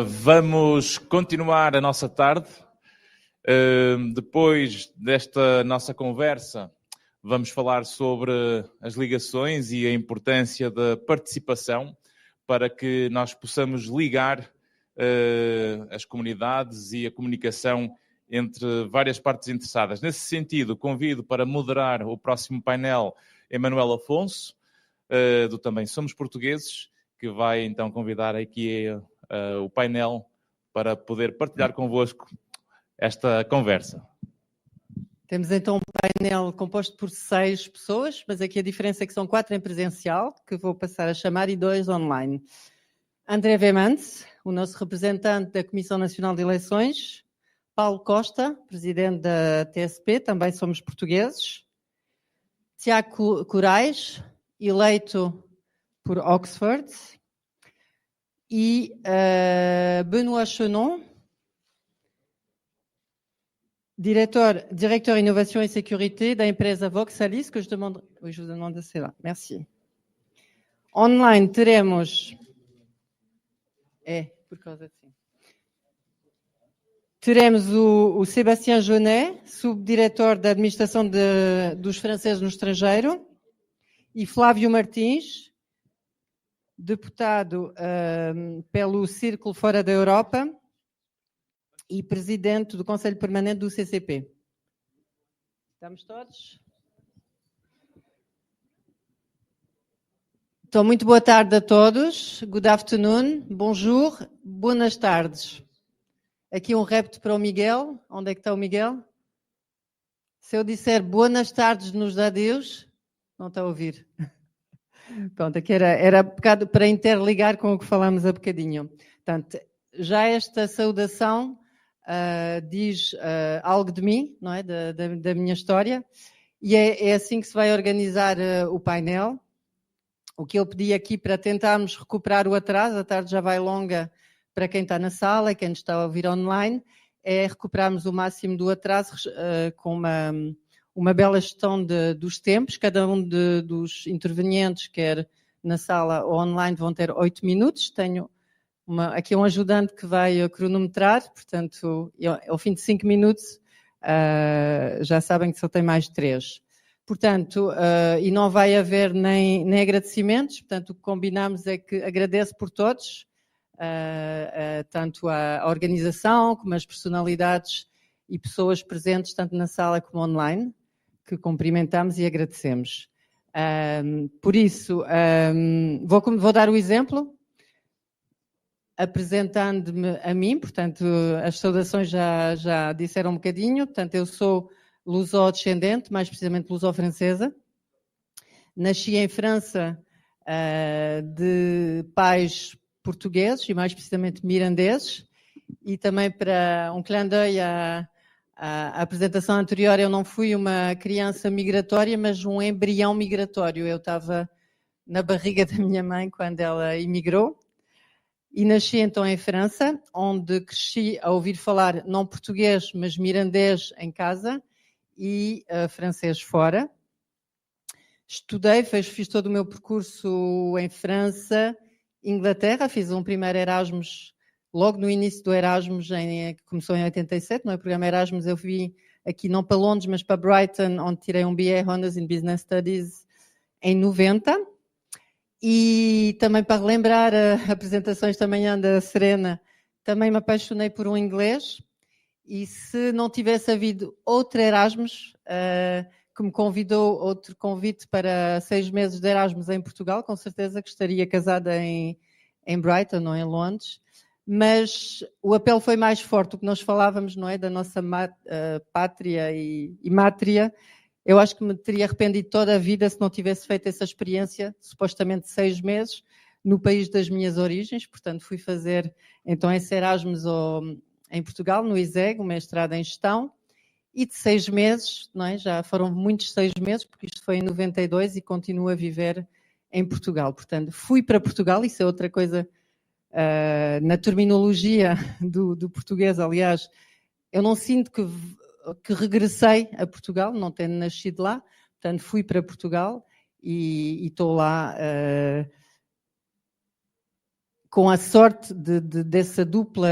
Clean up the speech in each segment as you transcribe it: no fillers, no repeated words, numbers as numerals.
Vamos continuar a nossa tarde. Depois desta nossa conversa, vamos falar sobre as ligações e a importância da participação para que nós possamos ligar as comunidades e a comunicação entre várias partes interessadas. Nesse sentido, convido para moderar o próximo painel Emanuel Afonso, do Também Somos Portugueses, que vai então convidar aqui o painel para poder partilhar convosco esta conversa. Temos então um painel composto por 6 pessoas, mas aqui a diferença é que são 4 em presencial, que vou passar a chamar, e 2 online. André Vemans, o nosso representante da Comissão Nacional de Eleições. Paulo Costa, presidente da TSP, também somos portugueses. Tiago Corais, eleito por Oxford. E Benoît Chenon, diretor Inovação e Sécurité da empresa Voxalis, que je vous demande de ser lá. Merci. Online teremos... por causa assim. Teremos o Sébastien Jaunet, subdiretor da Administração dos Franceses no Estrangeiro, e Flávio Martins, deputado pelo Círculo Fora da Europa e presidente do Conselho Permanente do CCP. Estamos todos? Então, muito boa tarde a todos. Good afternoon, bonjour, boas tardes. Aqui um repto para o Miguel. Onde é que está o Miguel? Se eu disser boas tardes nos dá Deus, não está a ouvir. Pronto, aqui era bocado para interligar com o que falámos há bocadinho. Portanto, já esta saudação diz algo de mim, não é? Da minha história, e é assim que se vai organizar o painel. O que eu pedi aqui para tentarmos recuperar o atraso, a tarde já vai longa para quem está na sala e quem nos está a ouvir online, é recuperarmos o máximo do atraso com uma bela gestão dos tempos. Cada um dos intervenientes, quer na sala ou online, vão ter 8 minutos. Tenho aqui um ajudante que vai cronometrar, portanto, ao fim de 5 minutos, já sabem que só tem mais 3. Portanto, e não vai haver nem agradecimentos, portanto, o que combinamos é que agradeço por todos, tanto a organização como as personalidades e pessoas presentes, tanto na sala como online, que cumprimentamos e agradecemos. Por isso, vou dar o exemplo, apresentando-me a mim, portanto, as saudações já disseram um bocadinho, portanto, eu sou luso-descendente, mais precisamente luso-francesa. Nasci em França de pais portugueses e mais precisamente mirandeses, e também para um clin d'œil à apresentação anterior, eu não fui uma criança migratória, mas um embrião migratório. Eu estava na barriga da minha mãe quando ela emigrou e nasci então em França, onde cresci a ouvir falar não português, mas mirandês em casa e francês fora. Estudei, fiz todo o meu percurso em França, Inglaterra, fiz um primeiro Erasmus logo no início do Erasmus, que começou em 87, não é? O programa Erasmus eu vim aqui não para Londres, mas para Brighton, onde tirei um BA Honours in Business Studies em 90. E também para relembrar apresentações também da Serena, também me apaixonei por um inglês, e se não tivesse havido outro Erasmus, que me convidou, outro convite para 6 meses de Erasmus em Portugal, com certeza que estaria casada em Brighton, não em Londres. Mas o apelo foi mais forte, o que nós falávamos, não é, da nossa pátria e mátria. Eu acho que me teria arrependido toda a vida se não tivesse feito essa experiência, supostamente 6 meses, no país das minhas origens. Portanto, fui fazer então esse Erasmus em Portugal, no ISEG, uma mestrado em gestão, e de 6 meses, não é? Já foram muitos 6 meses, porque isto foi em 92 e continuo a viver em Portugal. Portanto, fui para Portugal, isso é outra coisa na terminologia do português, aliás, eu não sinto que regressei a Portugal, não tendo nascido lá, portanto fui para Portugal e estou lá com a sorte dessa dupla,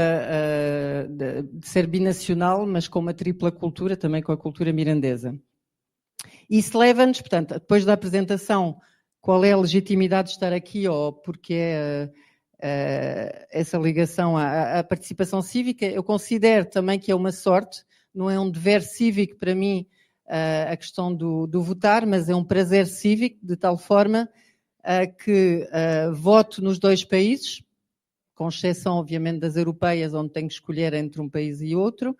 de ser binacional, mas com uma tripla cultura, também com a cultura mirandesa. Isso leva-nos, portanto, depois da apresentação, qual é a legitimidade de estar aqui ou porque essa ligação à participação cívica, eu considero também que é uma sorte, não é um dever cívico para mim a questão do votar, mas é um prazer cívico, de tal forma que voto nos 2 países, com exceção, obviamente, das europeias, onde tenho que escolher entre um país e outro,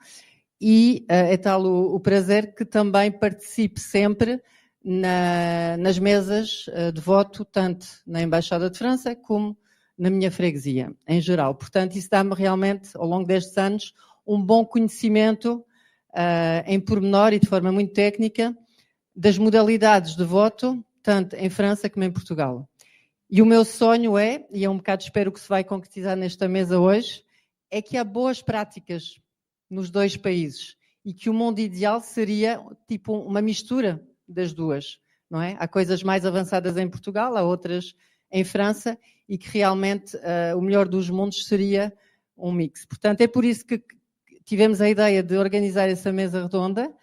e é tal o prazer que também participe sempre nas mesas de voto, tanto na Embaixada de França como na minha freguesia, em geral. Portanto, isso dá-me realmente, ao longo destes anos, um bom conhecimento em pormenor e de forma muito técnica das modalidades de voto, tanto em França como em Portugal. E o meu sonho é, e é um bocado espero que se vai concretizar nesta mesa hoje, é que há boas práticas nos 2 países e que o mundo ideal seria tipo uma mistura das duas, não é? Há coisas mais avançadas em Portugal, há outras em França e que realmente o melhor dos mundos seria um mix. Portanto, é por isso que tivemos a ideia de organizar essa mesa redonda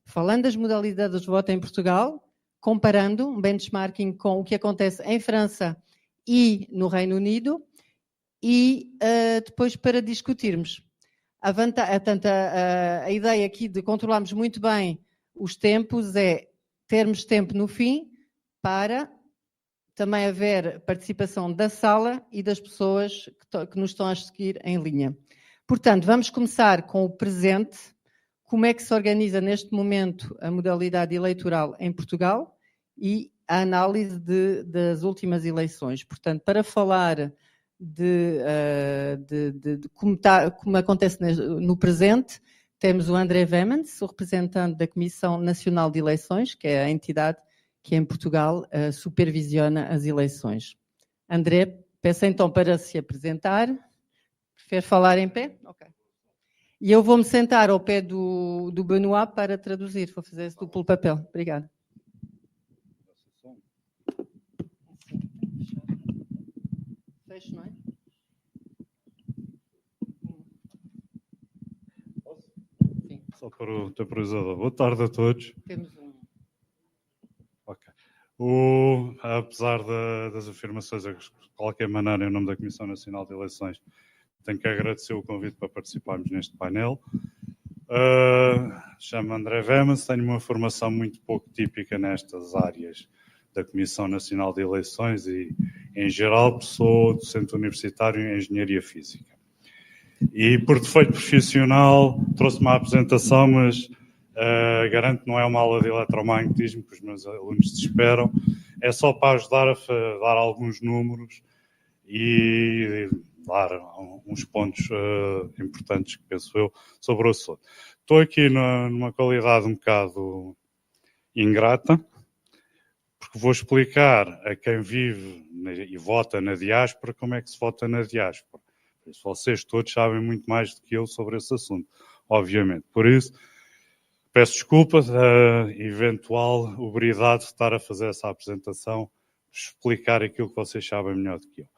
falando das modalidades de voto em Portugal, comparando um benchmarking com o que acontece em França e no Reino Unido e depois para discutirmos. A ideia aqui de controlarmos muito bem os tempos é termos tempo no fim para também haver participação da sala e das pessoas que nos estão a seguir em linha. Portanto, vamos começar com o presente. Como é que se organiza neste momento a modalidade eleitoral em Portugal e a análise das últimas eleições. Portanto, para falar de como acontece no presente, temos o André Wemmens, o representante da Comissão Nacional de Eleições, que é a entidade que em Portugal supervisiona as eleições. André, peço então para se apresentar. Prefere falar em pé? Ok. E eu vou-me sentar ao pé do Benoit para traduzir. Vou fazer esse duplo papel. Obrigada. Fecho, não é? Sim. Só para o temporizador. Boa tarde a todos. Temos um. Ok. Apesar das afirmações, de qualquer maneira, em nome da Comissão Nacional de Eleições, tenho que agradecer o convite para participarmos neste painel. Chamo-me André Wemmens, tenho uma formação muito pouco típica nestas áreas da Comissão Nacional de Eleições e, em geral, sou docente universitário em Engenharia Física. E, por defeito profissional, trouxe-me a apresentação, mas garanto que não é uma aula de eletromagnetismo que os meus alunos desesperam. É só para ajudar a dar alguns números e dar uns pontos importantes, que penso eu, sobre o assunto. Estou aqui numa qualidade um bocado ingrata, porque vou explicar a quem vive e vota na diáspora como é que se vota na diáspora. Por isso, vocês todos sabem muito mais do que eu sobre esse assunto, obviamente. Por isso, peço desculpa da eventual uberidade de estar a fazer essa apresentação, explicar aquilo que vocês sabem melhor do que eu.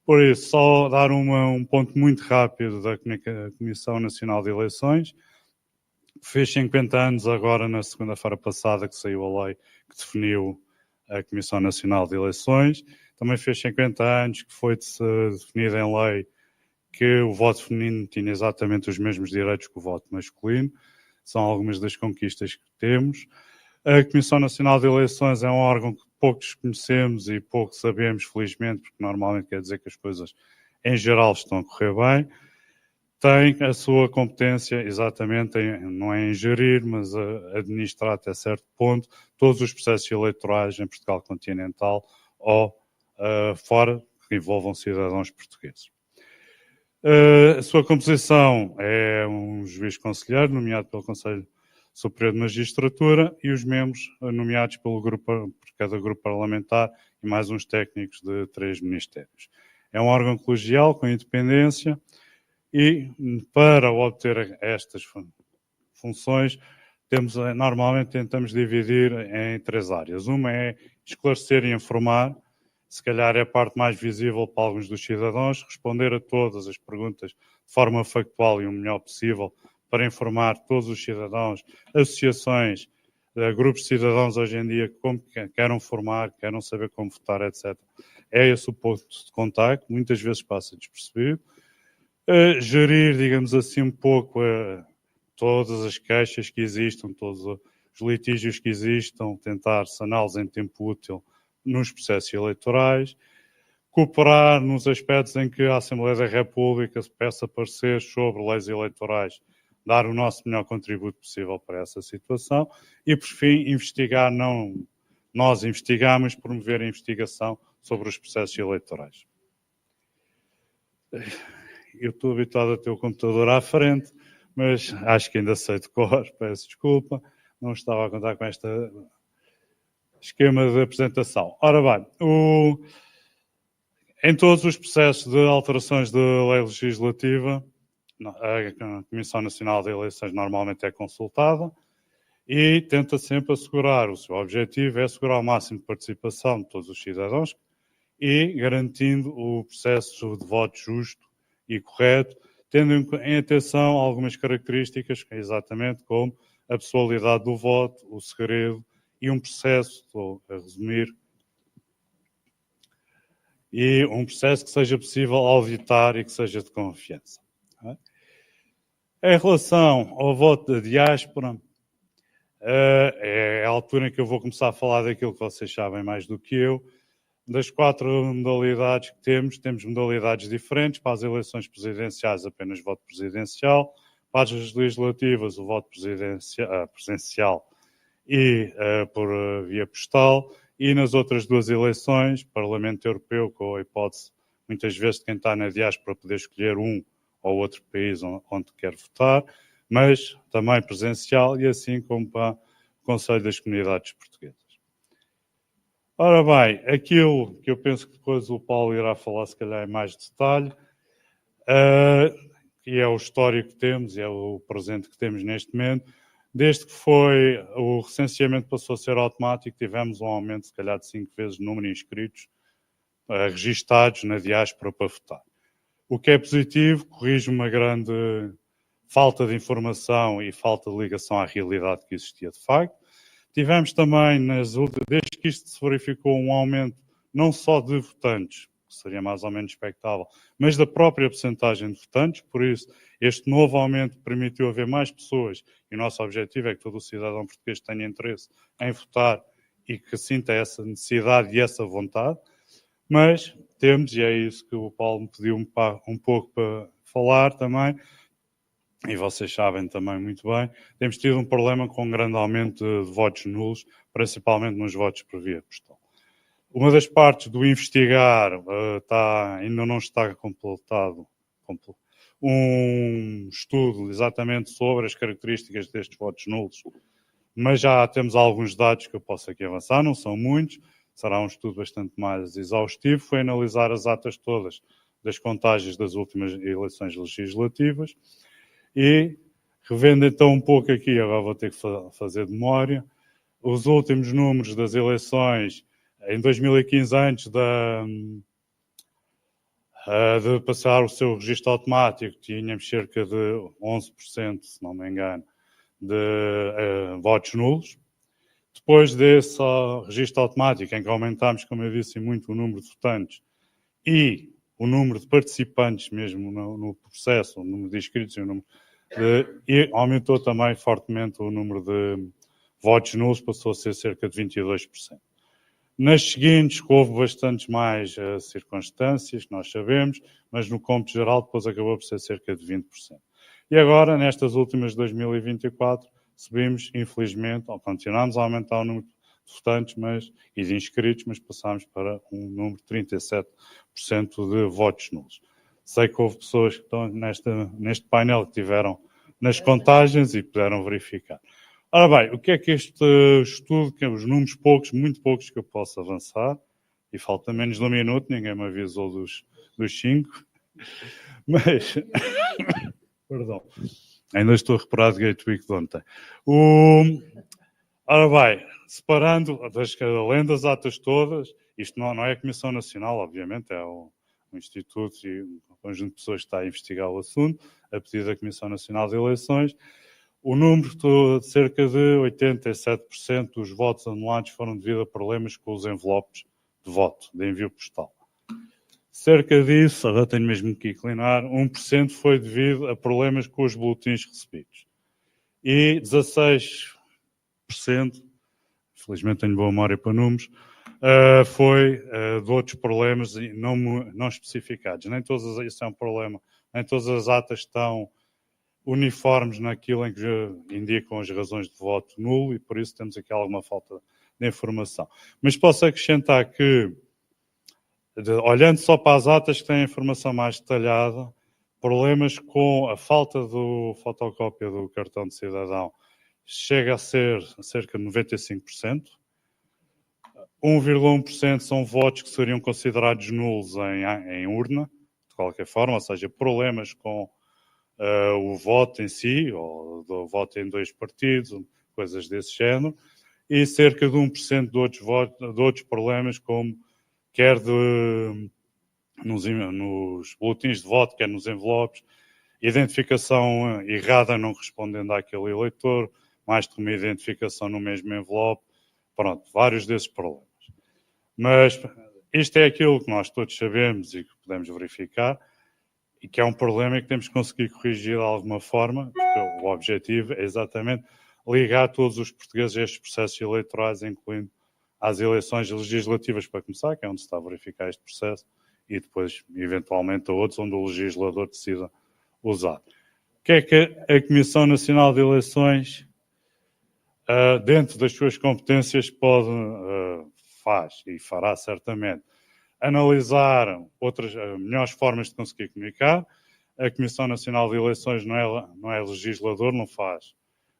Por isso, só dar um ponto muito rápido da Comissão Nacional de Eleições. Fez 50 anos agora, na segunda-feira passada, que saiu a lei que definiu a Comissão Nacional de Eleições. Também fez 50 anos que foi definida em lei que o voto feminino tinha exatamente os mesmos direitos que o voto masculino. São algumas das conquistas que temos. A Comissão Nacional de Eleições é um órgão que poucos conhecemos e pouco sabemos, felizmente, porque normalmente quer dizer que as coisas, em geral, estão a correr bem. Tem a sua competência, exatamente, não é em gerir, mas a administrar até certo ponto todos os processos eleitorais em Portugal continental ou fora, que envolvam cidadãos portugueses. A sua composição é um juiz conselheiro, nomeado pelo Conselho Superior de Magistratura, e os membros nomeados por cada grupo parlamentar e mais uns técnicos de 3 ministérios. É um órgão colegial com independência e, para obter estas funções, normalmente tentamos dividir em 3 áreas. Uma é esclarecer e informar, se calhar é a parte mais visível para alguns dos cidadãos, responder a todas as perguntas de forma factual e o melhor possível para informar todos os cidadãos, associações, grupos de cidadãos hoje em dia como queiram formar, queiram saber como votar, etc. É esse o ponto de contacto, muitas vezes passa despercebido. Gerir, digamos assim, um pouco todas as queixas que existam, todos os litígios que existam, tentar saná-los em tempo útil nos processos eleitorais, cooperar nos aspectos em que a Assembleia da República se peça pareceres sobre leis eleitorais, dar o nosso melhor contributo possível para essa situação e, por fim, investigar, não nós investigamos, promover a investigação sobre os processos eleitorais. Eu estou habituado a ter o computador à frente, mas acho que ainda sei de cor, peço desculpa, não estava a contar com este esquema de apresentação. Ora bem, em todos os processos de alterações de lei legislativa, a Comissão Nacional de Eleições normalmente é consultada e tenta sempre assegurar, o seu objetivo é assegurar o máximo de participação de todos os cidadãos e garantindo o processo de voto justo e correto, tendo em atenção algumas características, exatamente como a pessoalidade do voto, o segredo e um processo, estou a resumir, e um processo que seja possível auditar e que seja de confiança. Em relação ao voto da diáspora, é a altura em que eu vou começar a falar daquilo que vocês sabem mais do que eu. Das 4 modalidades que temos modalidades diferentes. Para as eleições presidenciais, apenas voto presidencial. Para as legislativas, o voto presencial e por via postal. E nas outras 2 eleições, Parlamento Europeu, com a hipótese, muitas vezes, de quem está na diáspora poder escolher um ou outro país onde quer votar, mas também presencial e assim como para o Conselho das Comunidades Portuguesas. Ora bem, aquilo que eu penso que depois o Paulo irá falar, se calhar, em mais detalhe, que é o histórico que temos e é o presente que temos neste momento. Desde que o recenseamento passou a ser automático, tivemos um aumento, se calhar, de 5 vezes o número de inscritos registados na diáspora para votar. O que é positivo, corrige uma grande falta de informação e falta de ligação à realidade que existia de facto. Tivemos também, desde que isto se verificou, um aumento não só de votantes, que seria mais ou menos expectável, mas da própria percentagem de votantes. Por isso, este novo aumento permitiu haver mais pessoas e o nosso objetivo é que todo o cidadão português tenha interesse em votar e que sinta essa necessidade e essa vontade. Mas temos, e é isso que o Paulo me pediu um pouco para falar também, e vocês sabem também muito bem, temos tido um problema com um grande aumento de votos nulos, principalmente nos votos por via postal. Uma das partes do investigar ainda não está completado um estudo exatamente sobre as características destes votos nulos, mas já temos alguns dados que eu posso aqui avançar, não são muitos, será um estudo bastante mais exaustivo, foi analisar as atas todas das contagens das últimas eleições legislativas e, revendo então um pouco aqui, agora vou ter que fazer de memória, os últimos números das eleições em 2015, antes de passar o seu registro automático, tínhamos cerca de 11%, se não me engano, de votos nulos. Depois desse registro automático, em que aumentámos, como eu disse, muito o número de votantes e o número de participantes mesmo no processo, o número de inscritos e aumentou também fortemente o número de votos nulos, passou a ser cerca de 22%. Nas seguintes, houve bastantes mais circunstâncias, que nós sabemos, mas no cômputo geral depois acabou por ser cerca de 20%. E agora, nestas últimas de 2024, subimos, infelizmente, ou continuamos a aumentar o número de votantes e de inscritos, mas passámos para um número de 37% de votos nulos. Sei que houve pessoas que estão neste painel que tiveram nas contagens e puderam verificar. Ora bem, o que é que este estudo, que é os números poucos, muito poucos que eu posso avançar, e falta menos de um minuto, ninguém me avisou dos 5, mas, perdão, ainda estou a reparar de Gate Week de ontem. Ora bem, separando, além das atas todas Isto não é a Comissão Nacional, obviamente, é um instituto e um conjunto de pessoas que está a investigar o assunto, a pedido da Comissão Nacional de Eleições. O número de cerca de 87% dos votos anulados foram devido a problemas com os envelopes de voto, de envio postal. Cerca disso, agora tenho mesmo que inclinar, 1% foi devido a problemas com os boletins recebidos. E 16%, infelizmente tenho boa memória para números, foi de outros problemas não especificados. Nem todas, isso é um problema, nem todas as atas estão uniformes naquilo em que indicam as razões de voto nulo e por isso temos aqui alguma falta de informação. Mas posso acrescentar que, olhando só para as atas que têm informação mais detalhada, problemas com a falta do fotocópia do cartão de cidadão chega a ser cerca de 95%. 1,1% são votos que seriam considerados nulos em urna, de qualquer forma, ou seja, problemas com o voto em si, ou do voto em dois partidos, coisas desse género, e cerca de 1% de outros problemas, como quer nos boletins de voto, quer nos envelopes, identificação errada não respondendo àquele eleitor, mais de uma identificação no mesmo envelope, pronto, vários desses problemas. Mas isto é aquilo que nós todos sabemos e que podemos verificar, e que é um problema e que temos que conseguir corrigir de alguma forma, porque o objetivo é exatamente ligar todos os portugueses a estes processos eleitorais, incluindo as eleições legislativas, para começar, que é onde se está a verificar este processo, e depois, eventualmente, a outros onde o legislador decida usar. O que é que a Comissão Nacional de Eleições, dentro das suas competências, faz e fará certamente? Analisar outras melhores formas de conseguir comunicar. A Comissão Nacional de Eleições não é legislador, não faz,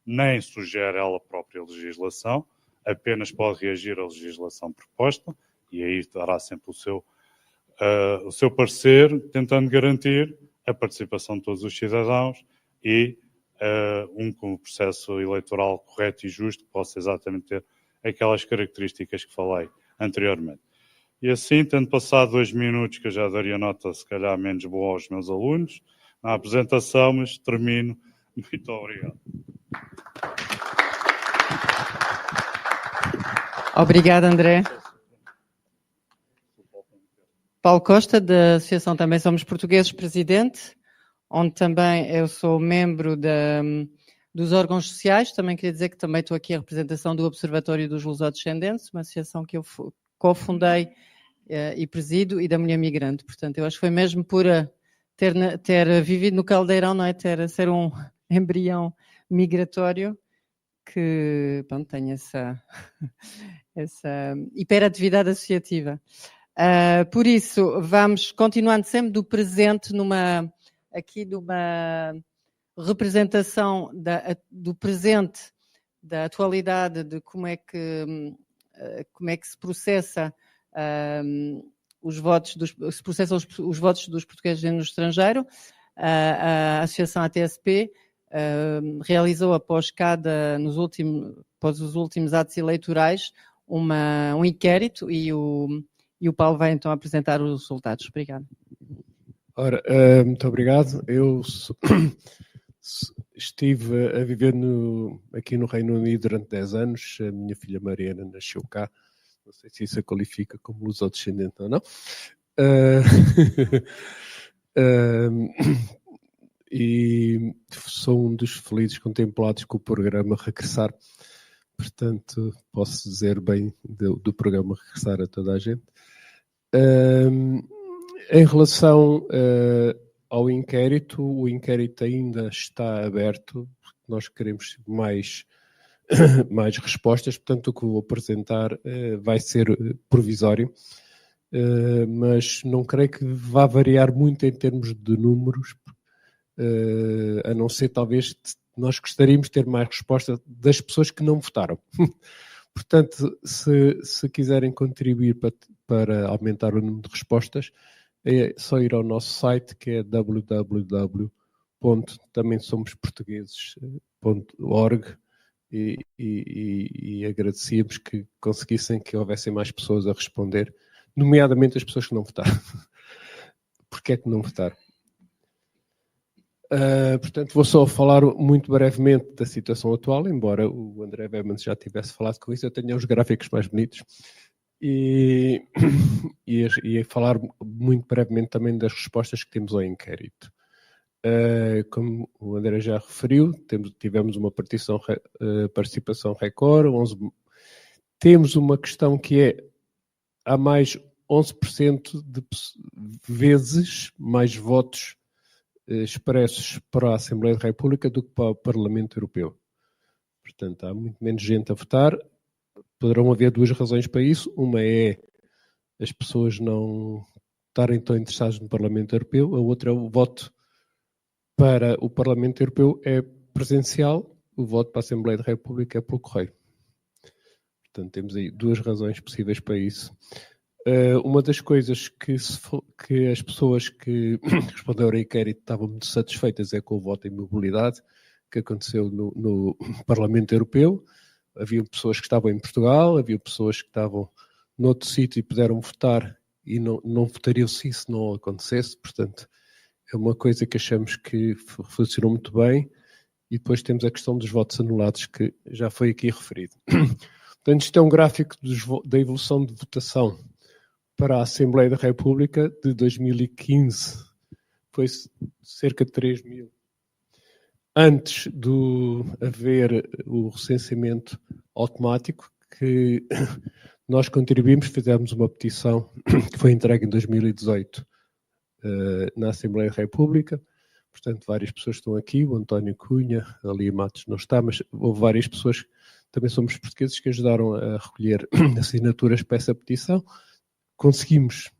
nem sugere ela própria legislação, apenas pode reagir à legislação proposta e aí dará sempre o seu parecer, tentando garantir a participação de todos os cidadãos e um processo eleitoral correto e justo que possa exatamente ter aquelas características que falei anteriormente. E assim, tendo passado 2 minutos, que eu já daria nota se calhar menos boa aos meus alunos, na apresentação, mas termino. Muito obrigado. Obrigado, André. Paulo Costa, da Associação Também Somos Portugueses, presidente, onde também eu sou membro dos órgãos sociais. Também queria dizer que também estou aqui em representação do Observatório dos Lusodescendentes, uma associação que eu cofundei e presido, e da Mulher Migrante. Portanto, eu acho que foi mesmo por ter vivido no caldeirão, não é? Ser um embrião migratório que, bom, tenho essa hiperatividade associativa. Por isso, vamos continuando sempre do presente, numa representação do presente, da atualidade, de como é que se processa os votos dos portugueses no estrangeiro. A Associação ATSP realizou após os últimos atos eleitorais um inquérito e o Paulo vai então apresentar os resultados. Obrigado. Ora, muito obrigado. Eu estive a viver aqui no Reino Unido durante 10 anos. A minha filha Mariana nasceu cá. Não sei se isso a qualifica como lusodescendente ou não. E sou um dos felizes contemplados com o programa Regressar. Portanto, posso dizer bem do programa Regressar a toda a gente. Em relação ao inquérito, o inquérito ainda está aberto. Nós queremos mais respostas, portanto o que vou apresentar vai ser provisório, mas não creio que vá variar muito em termos de números, a não ser talvez nós gostaríamos de ter mais resposta das pessoas que não votaram. Portanto, se quiserem contribuir para aumentar o número de respostas, é só ir ao nosso site, que é www.tambemsomosportugueses.org, e agradecíamos que conseguissem que houvessem mais pessoas a responder nomeadamente as pessoas que não votaram. Porquê é que não votaram? Portanto, vou só falar muito brevemente da situação atual, embora o André Weber já tivesse falado com isso. Eu tenho os gráficos mais bonitos e falar muito brevemente também das respostas que temos ao inquérito. Como o André já referiu, tivemos uma participação recorde, temos uma questão que é, há mais 11% de vezes mais votos expressos para a Assembleia da República do que para o Parlamento Europeu. Portanto, há muito menos gente a votar. Poderão haver duas razões para isso. Uma é as pessoas não estarem tão interessadas no Parlamento Europeu. A outra é o voto para o Parlamento Europeu é presencial. O voto para a Assembleia da República é pelo correio. Portanto, temos aí duas razões possíveis para isso. Uma das coisas que as pessoas que responderam ao inquérito estavam muito satisfeitas é com o voto em mobilidade que aconteceu no Parlamento Europeu. Havia pessoas que estavam em Portugal, havia pessoas que estavam noutro sítio e puderam votar e não votariam se isso não acontecesse. Portanto, é uma coisa que achamos que funcionou muito bem. E depois temos a questão dos votos anulados, que já foi aqui referido. Portanto, isto é um gráfico da evolução de votação para a Assembleia da República de 2015. Foi cerca de 3 mil. Antes de haver o recenseamento automático, que nós contribuímos, fizemos uma petição que foi entregue em 2018 na Assembleia da República. Portanto, várias pessoas estão aqui, o António Cunha, a Lia Matos não está, mas houve várias pessoas, também somos portugueses, que ajudaram a recolher assinaturas para essa petição. Conseguimos,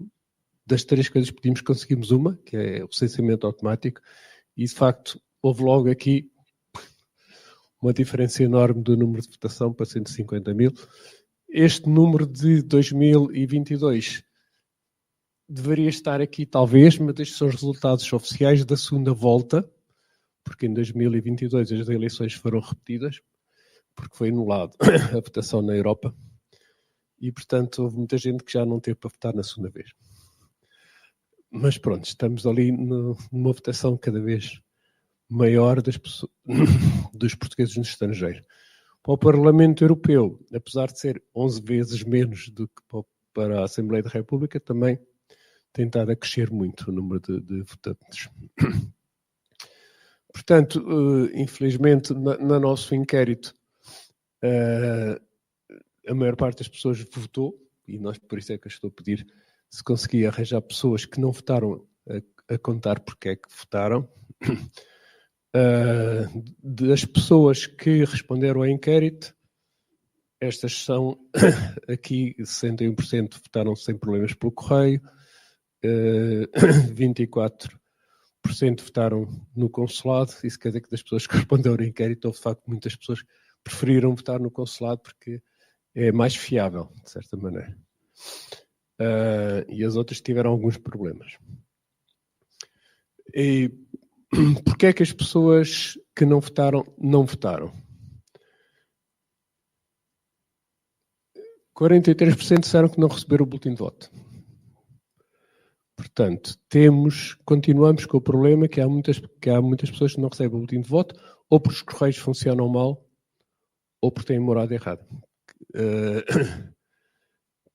das 3 coisas que pedimos, conseguimos uma, que é o recenseamento automático, e de facto houve logo aqui uma diferença enorme do número de votação para 150 mil. Este número de 2022 deveria estar aqui talvez, mas estes são os resultados oficiais da segunda volta, porque em 2022 as eleições foram repetidas, porque foi anulado a votação na Europa. E, portanto, houve muita gente que já não teve para votar na segunda vez. Mas pronto, estamos ali numa votação cada vez maior dos portugueses no estrangeiro. Para o Parlamento Europeu, apesar de ser 11 vezes menos do que para a Assembleia da República, também tem estado a crescer muito o número de votantes. Portanto, infelizmente, no nosso inquérito, a maior parte das pessoas votou, e nós por isso é que eu estou a pedir se conseguia arranjar pessoas que não votaram a contar porque é que votaram. Das pessoas que responderam ao inquérito, estas são aqui 61% votaram sem problemas pelo correio, 24% votaram no consulado. Isso quer dizer que das pessoas que responderam ao inquérito, houve de facto muitas pessoas que preferiram votar no consulado porque é mais fiável, de certa maneira. E as outras tiveram alguns problemas. E porquê é que as pessoas que não votaram, não votaram? 43% disseram que não receberam o boletim de voto. Portanto, continuamos com o problema que há muitas pessoas que não recebem o boletim de voto, ou porque os correios funcionam mal, ou porque têm morada errada.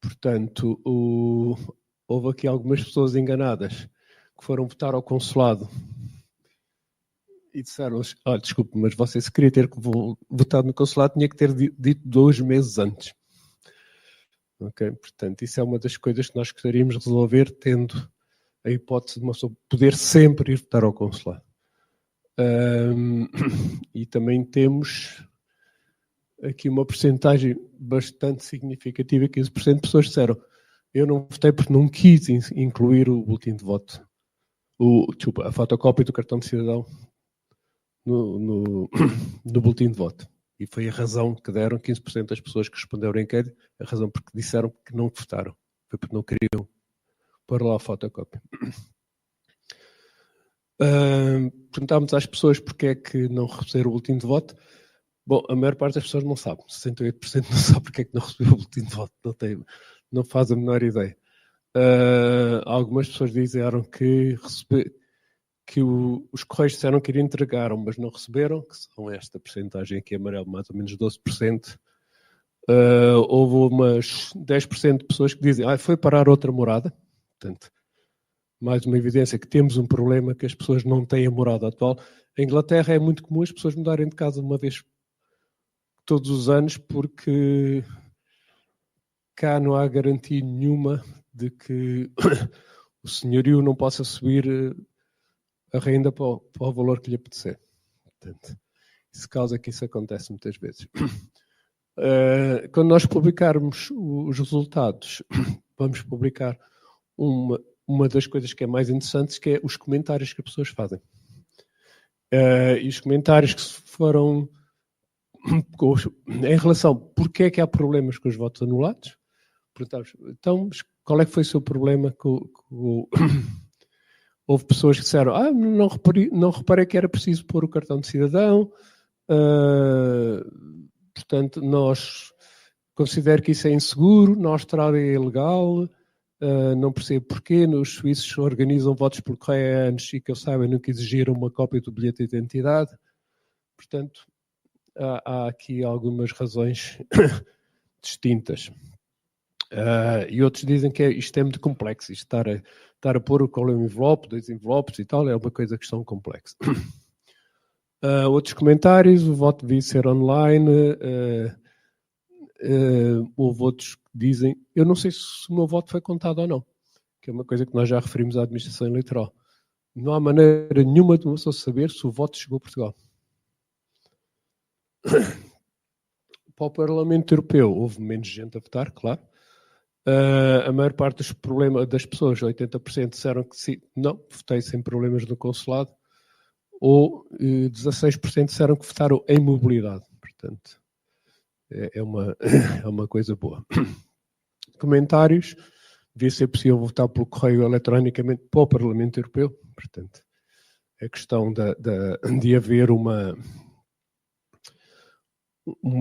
Portanto, houve aqui algumas pessoas enganadas que foram votar ao consulado e disseram-lhes: olha, desculpe, mas você se queria ter votado no consulado tinha que ter dito 2 meses antes. Okay? Portanto, isso é uma das coisas que nós gostaríamos de resolver, tendo a hipótese de uma pessoa poder sempre ir votar ao consulado. E também temos aqui uma percentagem bastante significativa, 15% de pessoas disseram: eu não votei porque não quis incluir o boletim de voto, a fotocópia do cartão de cidadão no boletim de voto. E foi a razão que deram 15% das pessoas que responderam ao inquérito, a razão porque disseram que não votaram, foi porque não queriam pôr lá a fotocópia. Perguntámos às pessoas porque é que não receberam o boletim de voto. Bom, a maior parte das pessoas não sabe, 68% não sabe porque é que não recebeu o boletim de voto, não faz a menor ideia. Algumas pessoas disseram que os Correios disseram que entregaram, mas não receberam, que são esta percentagem aqui amarelo, mais ou menos 12%. Houve umas 10% de pessoas que dizem foi parar outra morada. Portanto, mais uma evidência que temos um problema, que as pessoas não têm a morada atual. Em Inglaterra é muito comum as pessoas mudarem de casa uma vez todos os anos, porque cá não há garantia nenhuma de que o senhorio não possa subir a renda para o valor que lhe apetecer. Portanto, isso causa que isso acontece muitas vezes. Quando nós publicarmos os resultados, vamos publicar uma das coisas que é mais interessante, que é os comentários que as pessoas fazem. E os comentários que foram em relação a porque é que há problemas com os votos anulados. Então, qual é que foi o seu problema? Houve pessoas que disseram não reparei que era preciso pôr o cartão de cidadão. Portanto, nós considero que isso é inseguro, na Austrália é ilegal, não percebo porquê. Os suíços organizam votos por correio há anos e que eu saiba nunca exigiram uma cópia do bilhete de identidade. Portanto, há aqui algumas razões distintas. E outros dizem que isto é muito complexo, isto estar a pôr qual é o envelope, 2 envelopes e tal, é uma coisa que são complexa. Outros comentários, o voto devia ser online. Houve outros que dizem, eu não sei se o meu voto foi contado ou não, que é uma coisa que nós já referimos à administração eleitoral. Não há maneira nenhuma de uma pessoa saber se o voto chegou a Portugal. Para o Parlamento Europeu houve menos gente a votar, claro. A maior parte dos problemas das pessoas, 80%, disseram que sim, não, votei sem problemas no consulado, ou 16% disseram que votaram em mobilidade. Portanto, é uma coisa boa. Comentários, devia ser possível votar pelo correio eletronicamente para o Parlamento Europeu. Portanto, a questão de haver um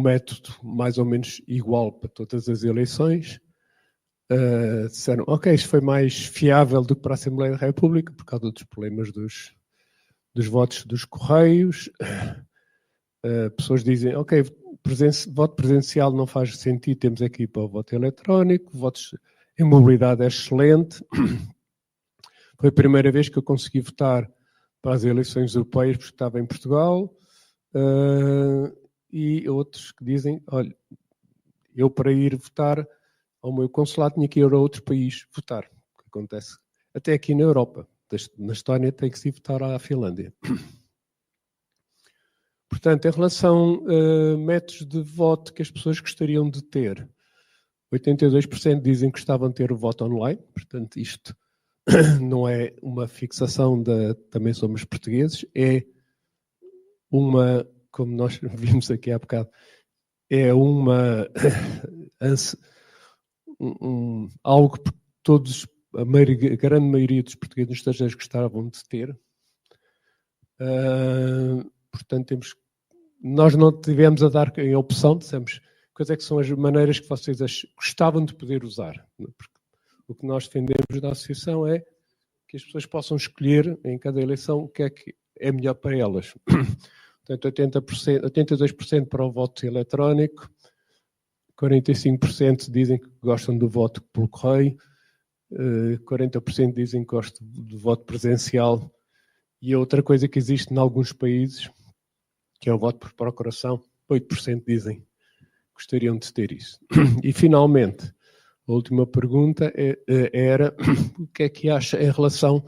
método mais ou menos igual para todas as eleições. Disseram, ok, isto foi mais fiável do que para a Assembleia da República, por causa dos problemas dos votos dos Correios. Pessoas dizem, ok, voto presencial não faz sentido, temos aqui para o voto eletrónico, votos em mobilidade é excelente. Foi a primeira vez que eu consegui votar para as eleições europeias, porque estava em Portugal. E outros que dizem, olha, eu para ir votar ao meu consulado tinha que ir a outro país votar. O que acontece até aqui na Europa. Na Estónia tem que se ir votar à Finlândia. Portanto, em relação a métodos de voto que as pessoas gostariam de ter, 82% dizem que gostavam de ter o voto online. Portanto, isto não é uma fixação também somos portugueses, é uma, como nós vimos aqui há bocado, é uma algo que todos, a grande maioria dos portugueses estrangeiros gostavam de ter. Portanto, nós não tivemos a dar em opção, dissemos quais é que são as maneiras que vocês gostavam de poder usar. Porque o que nós defendemos da associação é que as pessoas possam escolher em cada eleição o que é melhor para elas. Portanto, 82% para o voto eletrónico, 45% dizem que gostam do voto pelo correio, 40% dizem que gostam do voto presencial, e outra coisa que existe em alguns países, que é o voto por procuração, 8% dizem que gostariam de ter isso. E, finalmente, a última pergunta era o que é que acha em relação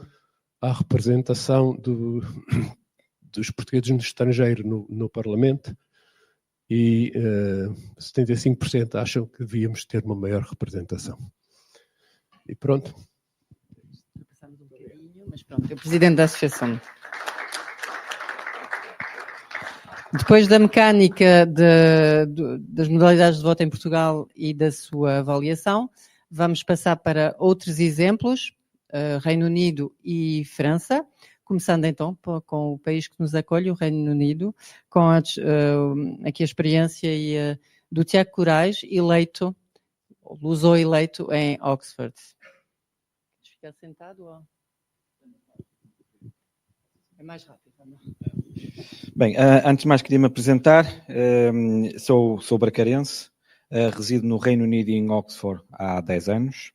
à representação dos portugueses no estrangeiro no Parlamento, e 75% acham que devíamos ter uma maior representação. E pronto. Passamos um bocadinho, mas pronto, é o Presidente da Associação. Depois da mecânica das modalidades de voto em Portugal e da sua avaliação, vamos passar para outros exemplos, Reino Unido e França, começando então com o país que nos acolhe, o Reino Unido, com aqui a experiência do Tiago Corais, luso-eleito em Oxford. ficar sentado ou... É mais rápido, não? Bem, antes de mais queria me apresentar. Sou bracarense, resido no Reino Unido e em Oxford há 10 anos.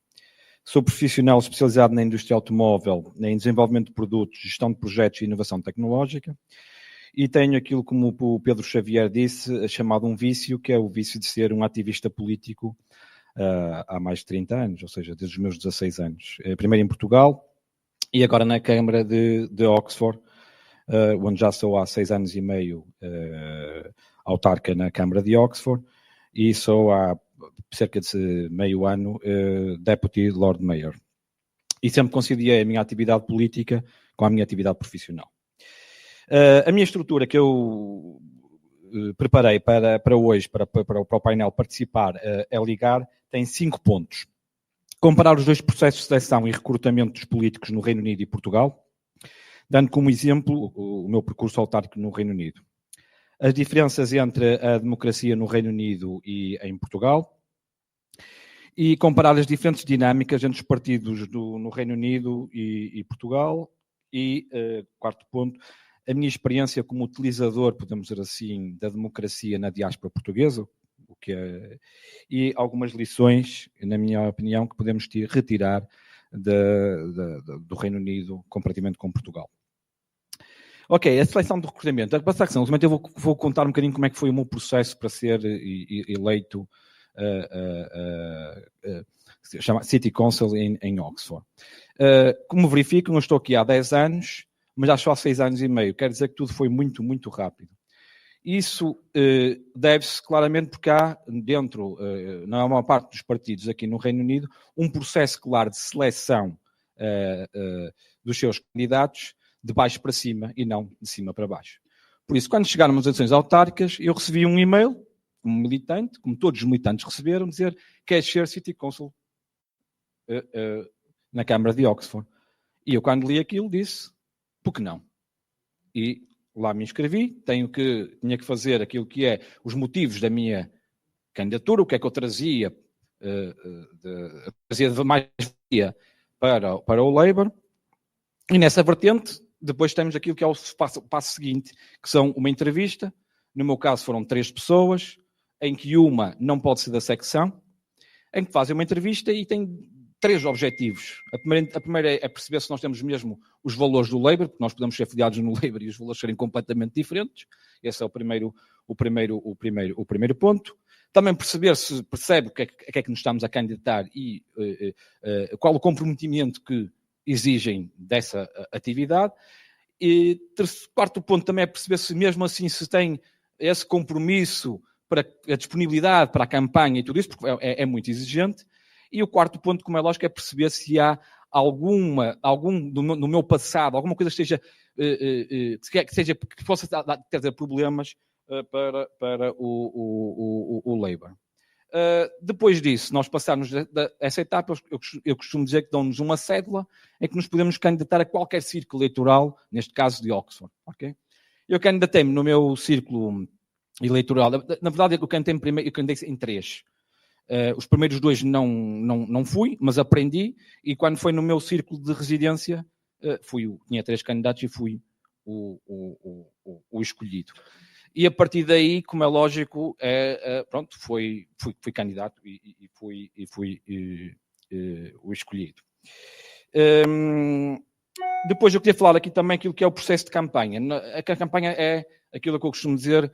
Sou profissional especializado na indústria automóvel, em desenvolvimento de produtos, gestão de projetos e inovação tecnológica. E tenho aquilo, como o Pedro Xavier disse, chamado um vício, que é o vício de ser um ativista político há mais de 30 anos, ou seja, desde os meus 16 anos. Primeiro em Portugal e agora na Câmara de Oxford, onde já sou há 6 anos e meio autarca na Câmara de Oxford, e sou há cerca de meio ano Deputy Lord Mayor. E sempre conciliei a minha atividade política com a minha atividade profissional. A minha estrutura que eu preparei para hoje, para o painel participar, é ligar, tem 5 pontos. Comparar os 2 processos de seleção e recrutamento dos políticos no Reino Unido e Portugal, dando como exemplo o meu percurso autárquico no Reino Unido. As diferenças entre a democracia no Reino Unido e em Portugal, e comparar as diferentes dinâmicas entre os partidos no Reino Unido e Portugal. E, quarto ponto, a minha experiência como utilizador, podemos dizer assim, da democracia na diáspora portuguesa, e algumas lições, na minha opinião, que podemos retirar do Reino Unido comparativamente com Portugal. Ok, a seleção de recrutamento. A seleção, eu vou contar um bocadinho como é que foi o meu processo para ser eleito chama City Council em Oxford. Como verificam, eu estou aqui há 10 anos, mas já só há 6 anos e meio. Quer dizer que tudo foi muito, muito rápido. Isso deve-se claramente porque há dentro, na maior parte dos partidos aqui no Reino Unido, um processo claro de seleção dos seus candidatos de baixo para cima e não de cima para baixo. Por isso, quando chegaram as eleições autárquicas, eu recebi um e-mail, como militante, como todos os militantes receberam, dizer que quer ser City Council na Câmara de Oxford. E eu, quando li aquilo, disse, por que não? E lá me inscrevi, tinha que fazer aquilo que é os motivos da minha candidatura, o que é que eu trazia de mais para o Labour. E nessa vertente, depois temos aquilo que é o passo seguinte, que são uma entrevista. No meu caso foram 3 pessoas, em que uma não pode ser da secção, em que fazem uma entrevista e tem 3 objetivos. A primeira é perceber se nós temos mesmo os valores do Labour, porque nós podemos ser afiliados no Labour e os valores serem completamente diferentes. Esse é o primeiro ponto. Também perceber se percebe o que é que nos estamos a candidatar e qual o comprometimento que exigem dessa atividade. E quarto ponto também é perceber se mesmo assim se tem esse compromisso para a disponibilidade para a campanha e tudo isso, porque é muito exigente. E o quarto ponto, como é lógico, é perceber se há no meu passado, alguma coisa que possa trazer problemas para o Labour. Depois disso, nós passarmos essa etapa, eu costumo dizer que dão-nos uma cédula em que nos podemos candidatar a qualquer círculo eleitoral, neste caso de Oxford. Okay? Eu candidatei-me no meu círculo eleitoral. Na verdade, eu candidatei em 3. Os primeiros 2 não fui, mas aprendi, e quando foi no meu círculo de residência, tinha 3 candidatos e fui o escolhido. E a partir daí, como é lógico, pronto, fui candidato e fui o escolhido. Depois eu queria falar aqui também aquilo que é o processo de campanha. A campanha é aquilo que eu costumo dizer,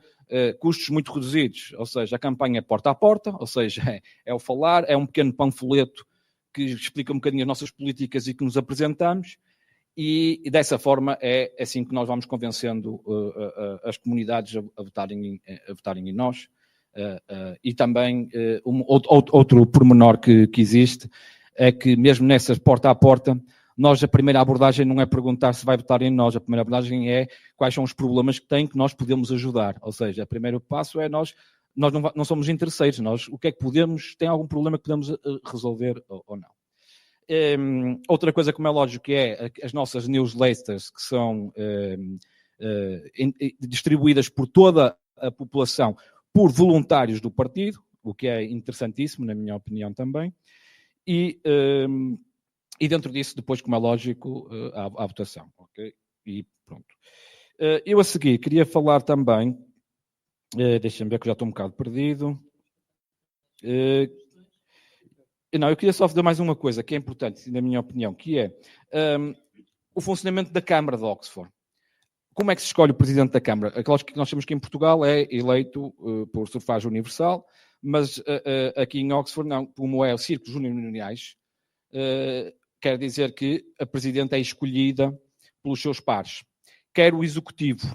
custos muito reduzidos. Ou seja, a campanha é porta a porta, ou seja, é o falar, é um pequeno panfleto que explica um bocadinho as nossas políticas e que nos apresentamos. E dessa forma é assim que nós vamos convencendo as comunidades a votarem em nós. E também outro pormenor que existe é que mesmo nessas porta a porta, a primeira abordagem não é perguntar se vai votar em nós, a primeira abordagem é quais são os problemas que tem que nós podemos ajudar. Ou seja, o primeiro passo é nós não somos interesseiros, o que é que tem algum problema que podemos resolver ou não. Outra coisa, como é lógico, que é as nossas newsletters, que são distribuídas por toda a população por voluntários do partido, o que é interessantíssimo, na minha opinião também. E E dentro disso, depois, como é lógico, há votação. Okay? E pronto. Eu a seguir queria falar também, deixem-me ver que eu já estou um bocado perdido. Não, eu queria só fazer mais uma coisa que é importante, na minha opinião, que é o funcionamento da Câmara de Oxford. Como é que se escolhe o Presidente da Câmara? Aquelas que nós sabemos que em Portugal é eleito por sufrágio universal, mas aqui em Oxford, não, como é o círculos uninominais, quer dizer que a Presidente é escolhida pelos seus pares. Quer o Executivo.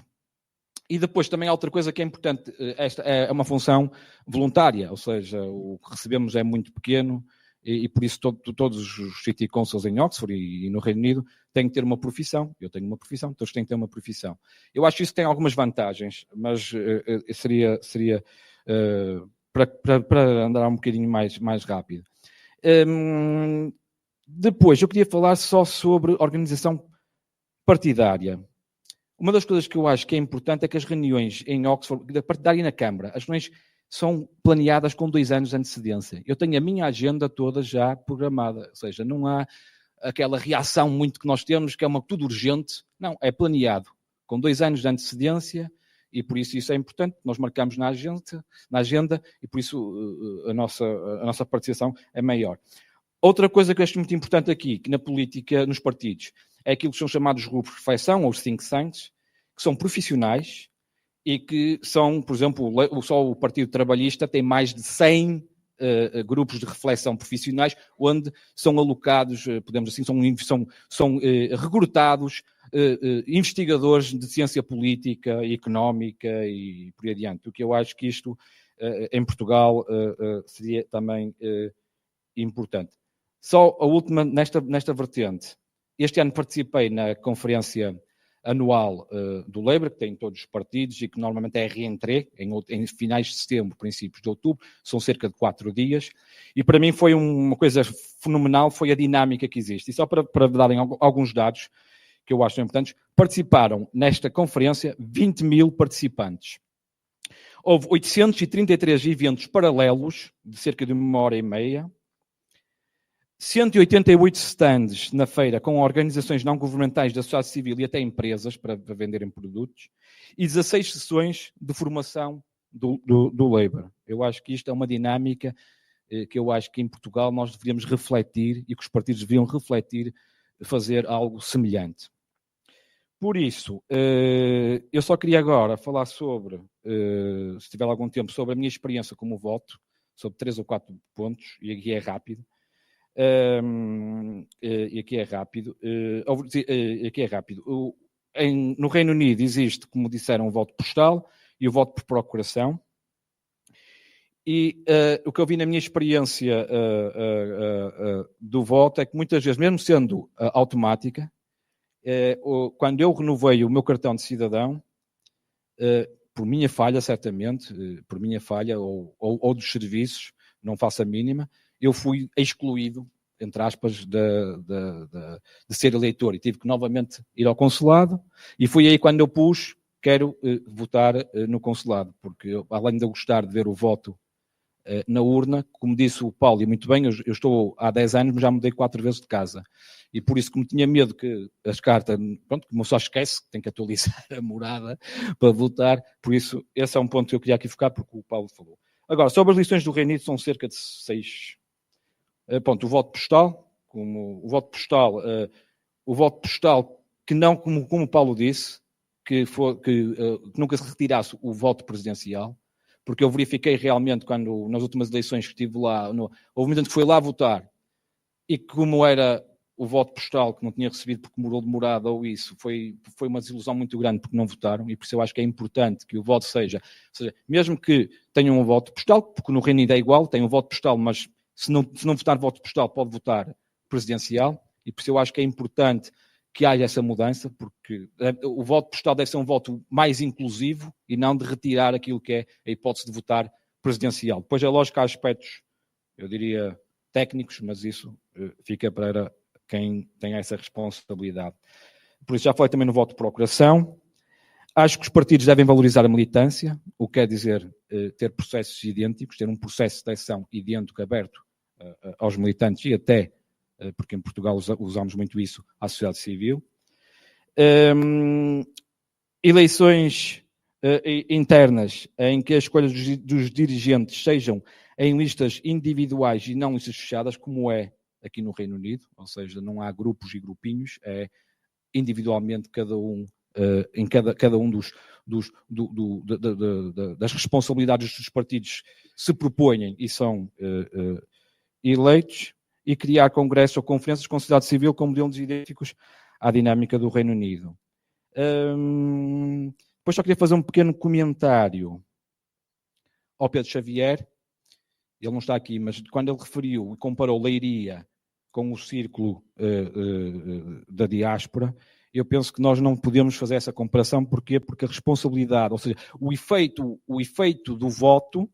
E depois também há outra coisa que é importante, esta é uma função voluntária, ou seja, o que recebemos é muito pequeno e por isso todos os City Councils em Oxford e no Reino Unido têm que ter uma profissão. Eu tenho uma profissão, todos têm que ter uma profissão. Eu acho que isso tem algumas vantagens, mas seria para andar um bocadinho mais rápido. Depois, eu queria falar só sobre organização partidária. Uma das coisas que eu acho que é importante é que as reuniões em Oxford, da partidária e na Câmara, as reuniões são planeadas com 2 anos de antecedência. Eu tenho a minha agenda toda já programada, ou seja, não há aquela reação muito que nós temos, que é tudo urgente. Não, é planeado com 2 anos de antecedência e por isso é importante. Nós marcamos na agenda e por isso a nossa participação é maior. Outra coisa que eu acho muito importante aqui, que na política, nos partidos, é aquilo que são chamados grupos de reflexão, ou os think tanks, que são profissionais e que são, por exemplo, só o Partido Trabalhista tem mais de 100 grupos de reflexão profissionais, onde são alocados, podemos assim, são recrutados investigadores de ciência política e económica e por aí adiante. O que eu acho que isto, em Portugal, seria também importante. Só a última, nesta vertente. Este ano participei na conferência anual do Labour, que tem todos os partidos e que normalmente é reentrée em finais de setembro, princípios de outubro, são cerca de 4 dias. E para mim foi uma coisa fenomenal, foi a dinâmica que existe. E só para darem alguns dados que eu acho importantes, participaram nesta conferência 20 mil participantes. Houve 833 eventos paralelos, de cerca de 1h30, 188 stands na feira com organizações não governamentais da sociedade civil e até empresas para venderem produtos e 16 sessões de formação do Labour. Eu acho que isto é uma dinâmica que eu acho que em Portugal nós deveríamos refletir e que os partidos deveriam refletir, fazer algo semelhante. Por isso, eu só queria agora falar sobre, se tiver algum tempo, sobre a minha experiência como voto, sobre 3 ou 4 pontos, e aqui é rápido. Aqui é rápido. No Reino Unido existe, como disseram, o voto postal e o voto por procuração. E o que eu vi na minha experiência do voto é que muitas vezes, mesmo sendo automática, quando eu renovei o meu cartão de cidadão, por minha falha, certamente, por minha falha ou dos serviços, não faço a mínima, eu fui excluído, entre aspas, de ser eleitor e tive que novamente ir ao consulado e foi aí quando eu pus, quero votar no consulado, porque eu, além de eu gostar de ver o voto na urna, como disse o Paulo, e muito bem, eu estou há 10 anos, mas já mudei 4 vezes de casa. E por isso, como tinha medo que as cartas, pronto, como só esquece, tem que atualizar a morada para votar, por isso, esse é um ponto que eu queria aqui focar, porque o Paulo falou. Agora, sobre as eleições do Reino Unido, são cerca de 6. Ponto, o voto postal, que não, como o Paulo disse, que nunca se retirasse o voto presidencial, porque eu verifiquei realmente quando, nas últimas eleições que estive lá, houve muita gente que foi lá votar, e como era o voto postal que não tinha recebido porque mudou de morada ou isso, foi uma desilusão muito grande porque não votaram, e por isso eu acho que é importante que o voto seja, ou seja, mesmo que tenham um voto postal, porque no Reino Unido é igual, tem um voto postal, mas se não votar voto postal, pode votar presidencial, e por isso eu acho que é importante que haja essa mudança, porque o voto postal deve ser um voto mais inclusivo e não de retirar aquilo que é a hipótese de votar presidencial. Depois é lógico que há aspectos, eu diria, técnicos, mas isso fica para quem tem essa responsabilidade. Por isso já falei também no voto de procuração. Acho que os partidos devem valorizar a militância, o que quer dizer ter processos idênticos, ter um processo de seleção idêntico, aberto aos militantes e até porque em Portugal usamos muito isso, à sociedade civil. Eleições internas em que as escolhas dos dirigentes sejam em listas individuais e não listas fechadas, como é aqui no Reino Unido, ou seja, não há grupos e grupinhos, é individualmente cada um em cada um das responsabilidades dos partidos se propõem e são eleitos, e criar congressos ou conferências com sociedade civil com modelos idênticos à dinâmica do Reino Unido. Depois só queria fazer um pequeno comentário ao Pedro Xavier. Ele não está aqui, mas quando ele referiu e comparou Leiria com o círculo da diáspora, eu penso que nós não podemos fazer essa comparação. Porquê? Porque a responsabilidade, ou seja, o efeito do voto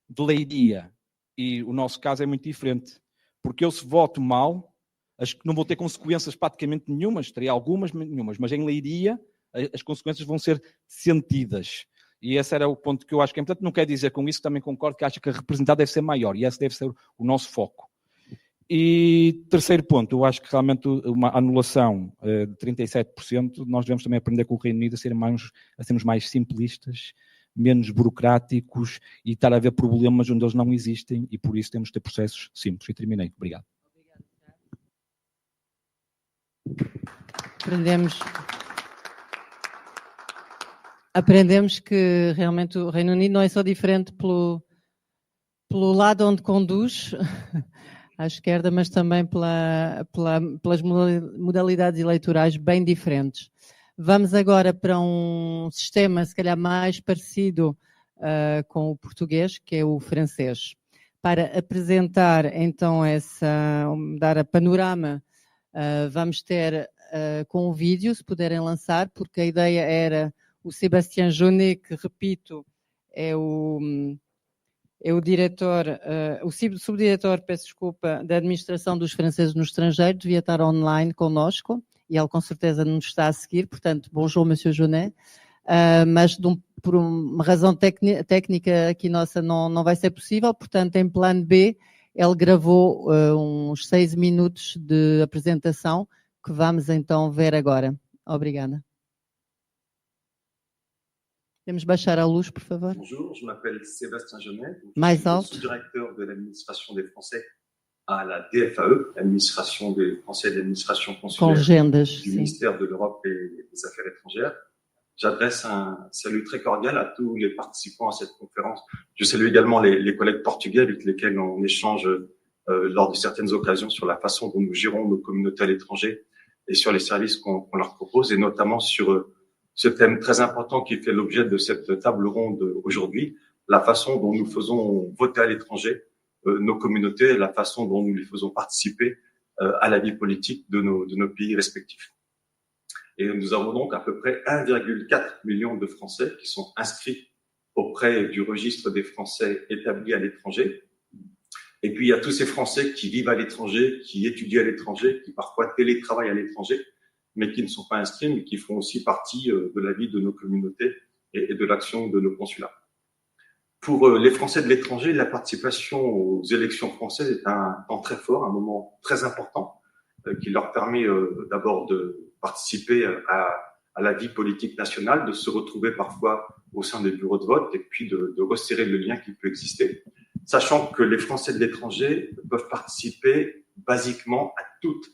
de Leiria e o nosso caso é muito diferente. Porque eu, se voto mal, acho que não vou ter consequências praticamente nenhumas, terei algumas, nenhumas, mas em Leiria as consequências vão ser sentidas. E esse era o ponto que eu acho que é importante. Não quer dizer com isso que também concordo que acho que a representatividade deve ser maior, e esse deve ser o nosso foco. E terceiro ponto, eu acho que realmente uma anulação de 37%, nós devemos também aprender com o Reino Unido a sermos mais simplistas, menos burocráticos e estar a ver problemas onde eles não existem, e por isso temos de ter processos simples. E terminei. Obrigado. Aprendemos que realmente o Reino Unido não é só diferente pelo lado onde conduz à esquerda, mas também pelas modalidades eleitorais bem diferentes. Vamos agora para um sistema, se calhar, mais parecido com o português, que é o francês. Para apresentar, então, dar a panorama, vamos ter com o vídeo, se puderem lançar, porque a ideia era o Sébastien Jaunet, que, repito, é o diretor, o subdiretor, peço desculpa, da administração dos franceses no estrangeiro, devia estar online connosco, e ele com certeza nos está a seguir, portanto, bonjour, Monsieur Jaunet, mas por uma razão técnica aqui nossa não vai ser possível, portanto, em plano B, ele gravou uns 6 minutos de apresentação, que vamos então ver agora. Obrigada. Podemos baixar a luz, por favor? Bonjour, je m'appelle Sébastien Jaunet. Mais je suis alto. sous-directeur de l'administration des Français à la DFAE, l'administration des Français et de l'administration consulaire du ministère de l'Europe et des Affaires étrangères. J'adresse un salut très cordial à tous les participants à cette conférence. Je salue également les collègues portugais avec lesquels on échange lors de certaines occasions sur la façon dont nous gérons nos communautés à l'étranger et sur les services qu'on leur propose, et notamment sur ce thème très important qui fait l'objet de cette table ronde aujourd'hui, la façon dont nous faisons voter à l'étranger nos communautés, la façon dont nous les faisons participer à la vie politique de nos pays respectifs. Et nous avons donc à peu près 1,4 million de Français qui sont inscrits auprès du registre des Français établis à l'étranger. Et puis il y a tous ces Français qui vivent à l'étranger, qui étudient à l'étranger, qui parfois télétravaillent à l'étranger, mais qui ne sont pas inscrits, mais qui font aussi partie de la vie de nos communautés et de l'action de nos consulats. Pour les Français de l'étranger, la participation aux élections françaises est un temps très fort, un moment très important, qui leur permet d'abord de participer à la vie politique nationale, de se retrouver parfois au sein des bureaux de vote et puis de resserrer le lien qui peut exister, sachant que les Français de l'étranger peuvent participer basiquement à toutes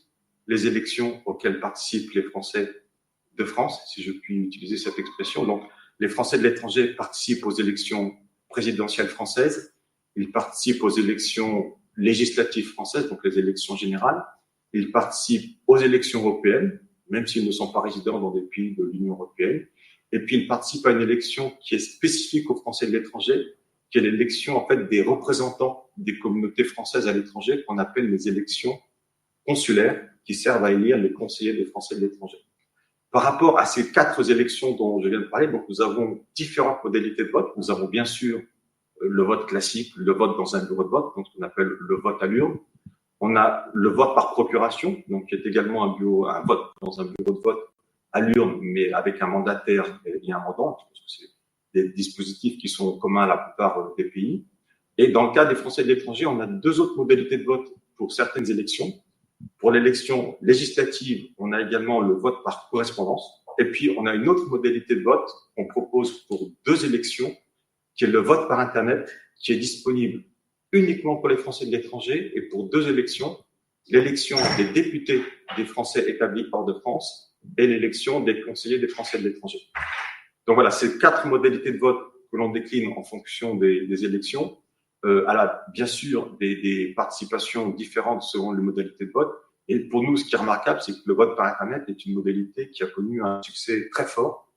les élections auxquelles participent les Français de France, si je puis utiliser cette expression. Donc, les Français de l'étranger participent aux élections présidentielles françaises, ils participent aux élections législatives françaises, donc les élections générales, ils participent aux élections européennes, même s'ils ne sont pas résidents dans des pays de l'Union européenne, et puis ils participent à une élection qui est spécifique aux Français de l'étranger, qui est l'élection en fait des représentants des communautés françaises à l'étranger, qu'on appelle les élections consulaires, qui servent à élire les conseillers des Français de l'étranger. Par rapport à ces 4 élections dont je viens de parler, donc nous avons différentes modalités de vote. Nous avons bien sûr le vote classique, le vote dans un bureau de vote, donc ce qu'on appelle le vote à l'urne. On a le vote par procuration, donc qui est également un vote dans un bureau de vote à l'urne, mais avec un mandataire et un mandant. Je pense que c'est des dispositifs qui sont communs à la plupart des pays. Et dans le cas des Français de l'étranger, on a 2 autres modalités de vote pour certaines élections. Pour l'élection législative, on a également le vote par correspondance. Et puis, on a une autre modalité de vote qu'on propose pour 2 élections, qui est le vote par Internet, qui est disponible uniquement pour les Français de l'étranger et pour 2 élections, l'élection des députés des Français établis hors de France et l'élection des conseillers des Français de l'étranger. Donc voilà, c'est 4 modalités de vote que l'on décline en fonction des élections. Bien sûr, des participations différentes selon les modalités de vote. Et pour nous, ce qui est remarquable, c'est que le vote par Internet est une modalité qui a connu un succès très fort,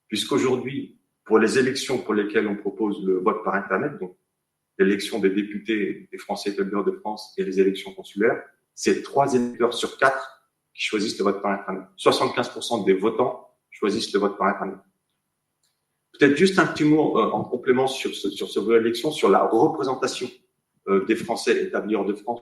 puisqu'aujourd'hui, pour les élections pour lesquelles on propose le vote par Internet, donc l'élection des députés des Français établis hors de France et les élections consulaires, c'est 3 électeurs sur 4 qui choisissent le vote par Internet. 75% des votants choisissent le vote par Internet. Peut-être juste un petit mot en complément sur ce volet d'élection, sur la représentation des Français établis hors de France.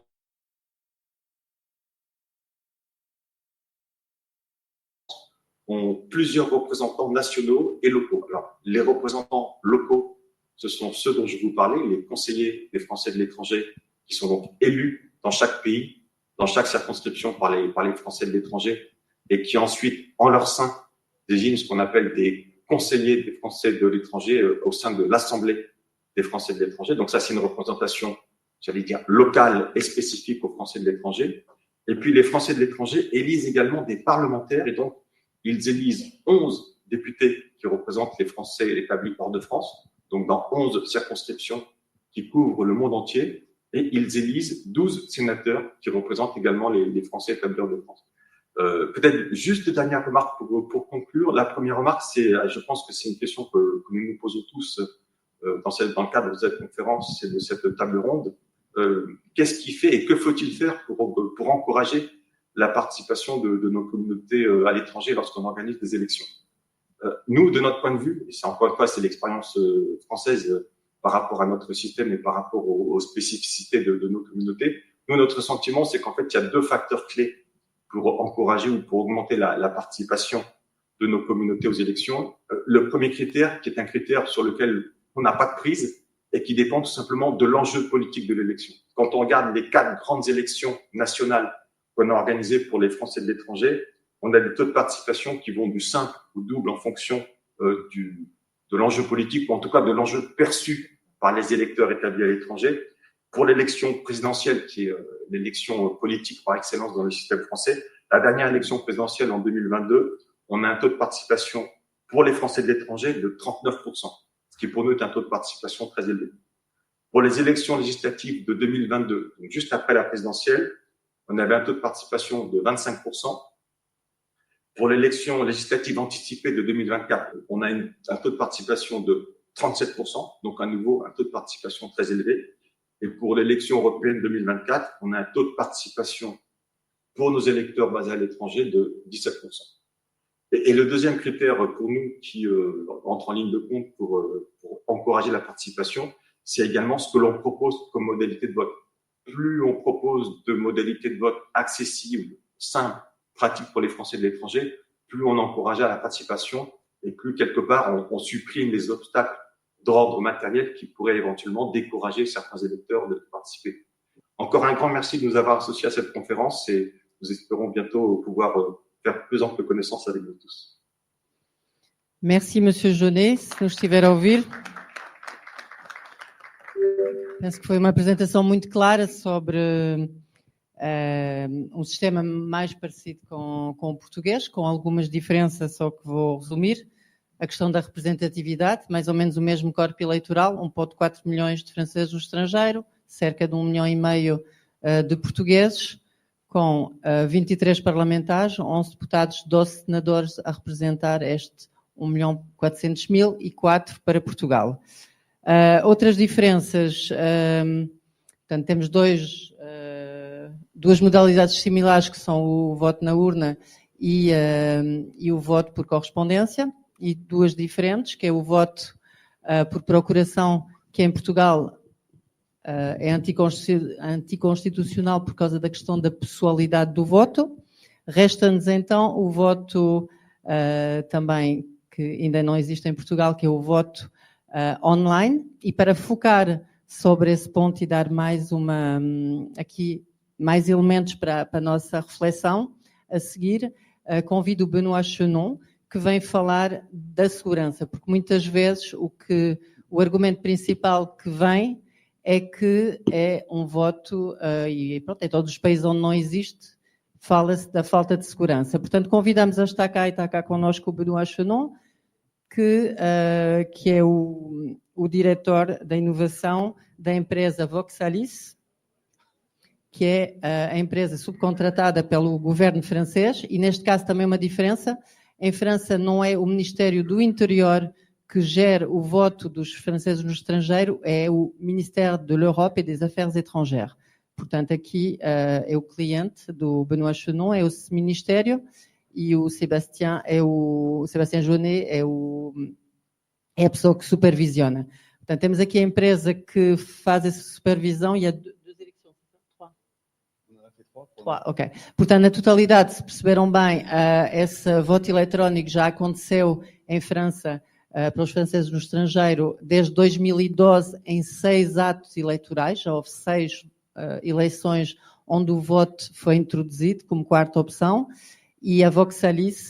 Ont plusieurs représentants nationaux et locaux. Alors, les représentants locaux, ce sont ceux dont je vous parlais, les conseillers des Français de l'étranger, qui sont donc élus dans chaque pays, dans chaque circonscription par les Français de l'étranger, et qui ensuite, en leur sein, désignent ce qu'on appelle des conseillers des Français de l'étranger au sein de l'Assemblée des Français de l'étranger. Donc ça, c'est une représentation, j'allais dire, locale et spécifique aux Français de l'étranger. Et puis, les Français de l'étranger élisent également des parlementaires, et donc, ils élisent 11 députés qui représentent les Français établis hors de France, donc dans 11 circonscriptions qui couvrent le monde entier, et ils élisent 12 sénateurs qui représentent également les Français établis hors de France. Peut-être juste une dernière remarque pour conclure. La première remarque, je pense que c'est une question que nous nous posons tous dans le cadre de cette conférence et de cette table ronde. Qu'est-ce qui fait et que faut-il faire pour encourager la participation de nos communautés à l'étranger lorsqu'on organise des élections? Nous, de notre point de vue, et c'est encore une fois, c'est l'expérience française par rapport à notre système et par rapport aux spécificités de nos communautés, nous, notre sentiment, c'est qu'en fait, il y a 2 facteurs clés pour encourager ou pour augmenter la participation de nos communautés aux élections. Le premier critère, qui est un critère sur lequel on n'a pas de prise et qui dépend tout simplement de l'enjeu politique de l'élection. Quand on regarde les 4 grandes élections nationales qu'on a organisées pour les Français de l'étranger, on a des taux de participation qui vont du simple au double en fonction de l'enjeu politique, ou en tout cas de l'enjeu perçu par les électeurs établis à l'étranger. Pour l'élection présidentielle, qui est l'élection politique par excellence dans le système français, la dernière élection présidentielle en 2022, on a un taux de participation pour les Français de l'étranger de 39%, ce qui pour nous est un taux de participation très élevé. Pour les élections législatives de 2022, donc juste après la présidentielle, on avait un taux de participation de 25%. Pour l'élection législative anticipée de 2024, on a un taux de participation de 37%, donc à nouveau un taux de participation très élevé. Et pour l'élection européenne 2024, on a un taux de participation pour nos électeurs basés à l'étranger de 17%. Et le deuxième critère pour nous qui entre en ligne de compte pour encourager la participation, c'est également ce que l'on propose comme modalité de vote. Plus on propose de modalités de vote accessibles, simples, pratiques pour les Français de l'étranger, plus on encourage à la participation et plus quelque part on supprime les obstacles d'ordre matériel qui pourraient éventuellement décourager certains électeurs de participer. Encore un grand merci de nous avoir associés à cette conférence et nous espérons bientôt pouvoir faire plus ample connaissance avec vous tous. Merci, Monsieur Jaunet. Se nos estiver a ouvir. Penso que foi uma apresentação muito clara sobre um sistema mais parecido com o português, com algumas diferenças, só que vou resumir. A questão da representatividade, mais ou menos o mesmo corpo eleitoral, 1,4 milhões de franceses no estrangeiro, cerca de 1,5 milhão de portugueses, com 23 parlamentares, 11 deputados, 12 senadores a representar este 1.400.000 e 4 para Portugal. Outras diferenças, portanto, temos duas modalidades similares, que são o voto na urna e o voto por correspondência, e duas diferentes, que é o voto por procuração, que em Portugal é anticonstitucional por causa da questão da pessoalidade do voto. Resta-nos então o voto também, que ainda não existe em Portugal, que é o voto online. E para focar sobre esse ponto e dar mais mais elementos para a nossa reflexão. A seguir, convido o Benoît Chenon, que vem falar da segurança, porque muitas vezes o argumento principal que vem é que é um voto, e pronto, em todos os países onde não existe, fala-se da falta de segurança. Portanto, convidamos a estar cá e está cá connosco o Benoît Chenon, que é o diretor da inovação da empresa Voxalis, que é a empresa subcontratada pelo governo francês, e neste caso também uma diferença. Em França não é o Ministério do Interior que gera o voto dos franceses no estrangeiro, é o Ministère de l'Europe et des Affaires étrangères. Portanto, aqui é o cliente do Benoît Chenon, é o Ministério, e o Sébastien Jaunet é a pessoa que supervisiona. Portanto, temos aqui a empresa que faz essa supervisão e a ok. Portanto, na totalidade, se perceberam bem, esse voto eletrónico já aconteceu em França pelos franceses no estrangeiro desde 2012 em 6 atos eleitorais. Já houve 6 eleições onde o voto foi introduzido como quarta opção, e a Voxalis,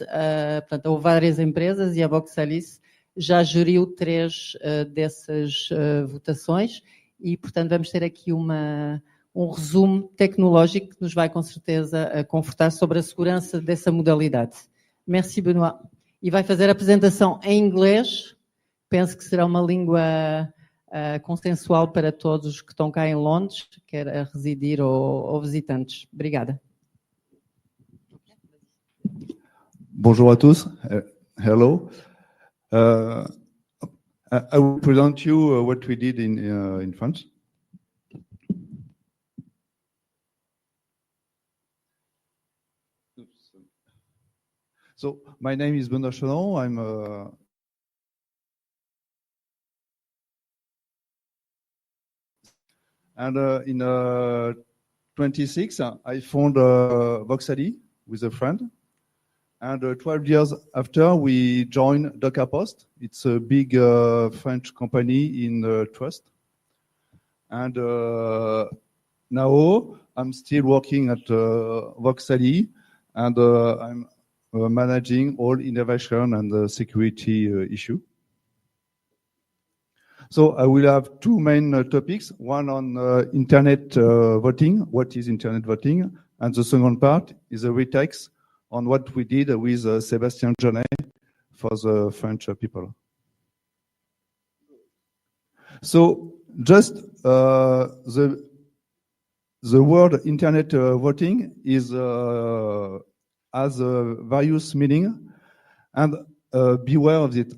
portanto, houve várias empresas e a Voxalis já geriu 3 dessas votações, e, portanto, vamos ter aqui um resumo tecnológico que nos vai, com certeza, confortar sobre a segurança dessa modalidade. Merci, Benoît. E vai fazer a apresentação em inglês. Penso que será uma língua consensual para todos os que estão cá em Londres, quer a residir ou visitantes. Obrigada. Bonjour à tous. Hello. I will present you what we did in France. So my name is Benoît Chenon. I'm and in 26 I found Voxalis with a friend, and 12 years after we joined DocaPost. It's a big French company in trust, and now I'm still working at Voxalis, and I'm managing all innovation and security issue. So I will have 2 main topics, one on internet voting, what is internet voting, and the second part is a retext on what we did with Sébastien Jaunet for the French people. So just the word internet voting is has various meaning, and beware of it.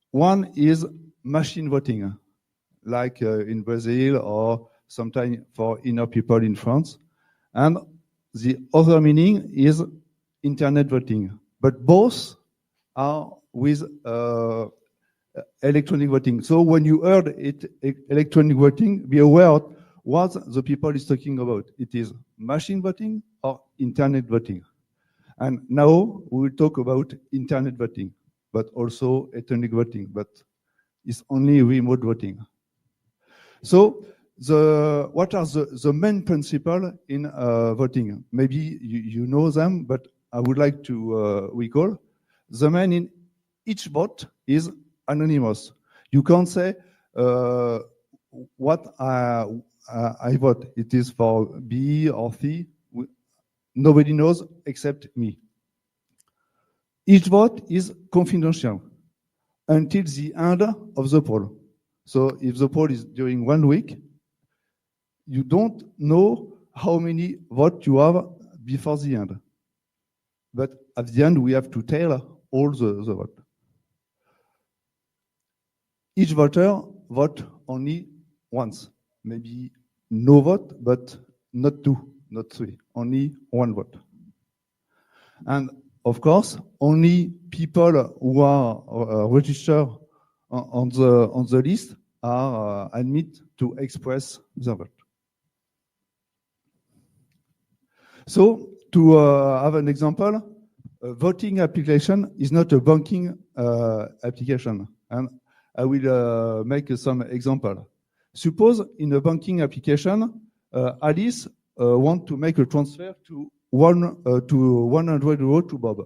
One is machine voting, like in Brazil or sometimes for inner people in France. And the other meaning is internet voting. But both are with electronic voting. So when you heard it, electronic voting, be aware of what the people is talking about. It is machine voting or internet voting. And now we will talk about internet voting, but also electronic voting, but it's only remote voting. So what are the main principles in voting? Maybe you know them, but I would like to recall. The main in each vote is anonymous. You can't say what I vote. It is for B or C. Nobody knows except me. Each vote is confidential until the end of the poll. So if the poll is during 1 week, you don't know how many votes you have before the end. But at the end, we have to tell all the vote. Each voter vote only once. Maybe no vote, but not 2, not 3. Only 1 vote. And of course, only people who are registered on the list are admitted to express their vote. So, to have an example, a voting application is not a banking application. And I will make some example. Suppose in a banking application, Alice want to make a transfer to 100 euro to Bob.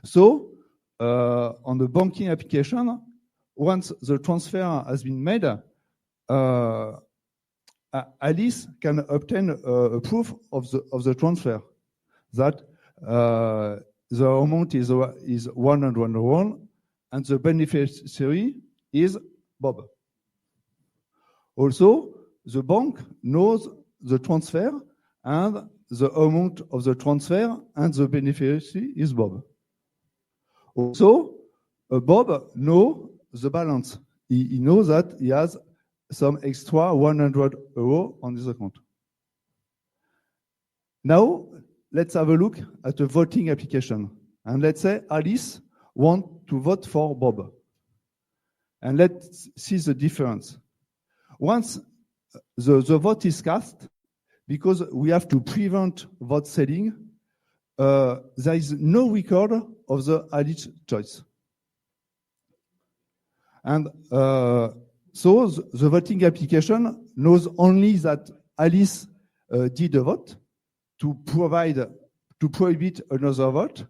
So on the banking application, once the transfer has been made, Alice can obtain a proof of the transfer that the amount is 100 euro and the beneficiary is Bob. Also, the bank knows the transfer and the amount of the transfer and the beneficiary is Bob. Also, Bob knows the balance. He knows that he has some extra 100 euro on his account. Now, let's have a look at the voting application. And let's say Alice wants to vote for Bob. And let's see the difference. Once the vote is cast, because we have to prevent vote selling, there is no record of the Alice choice. And so the voting application knows only that Alice did a vote to prohibit another vote,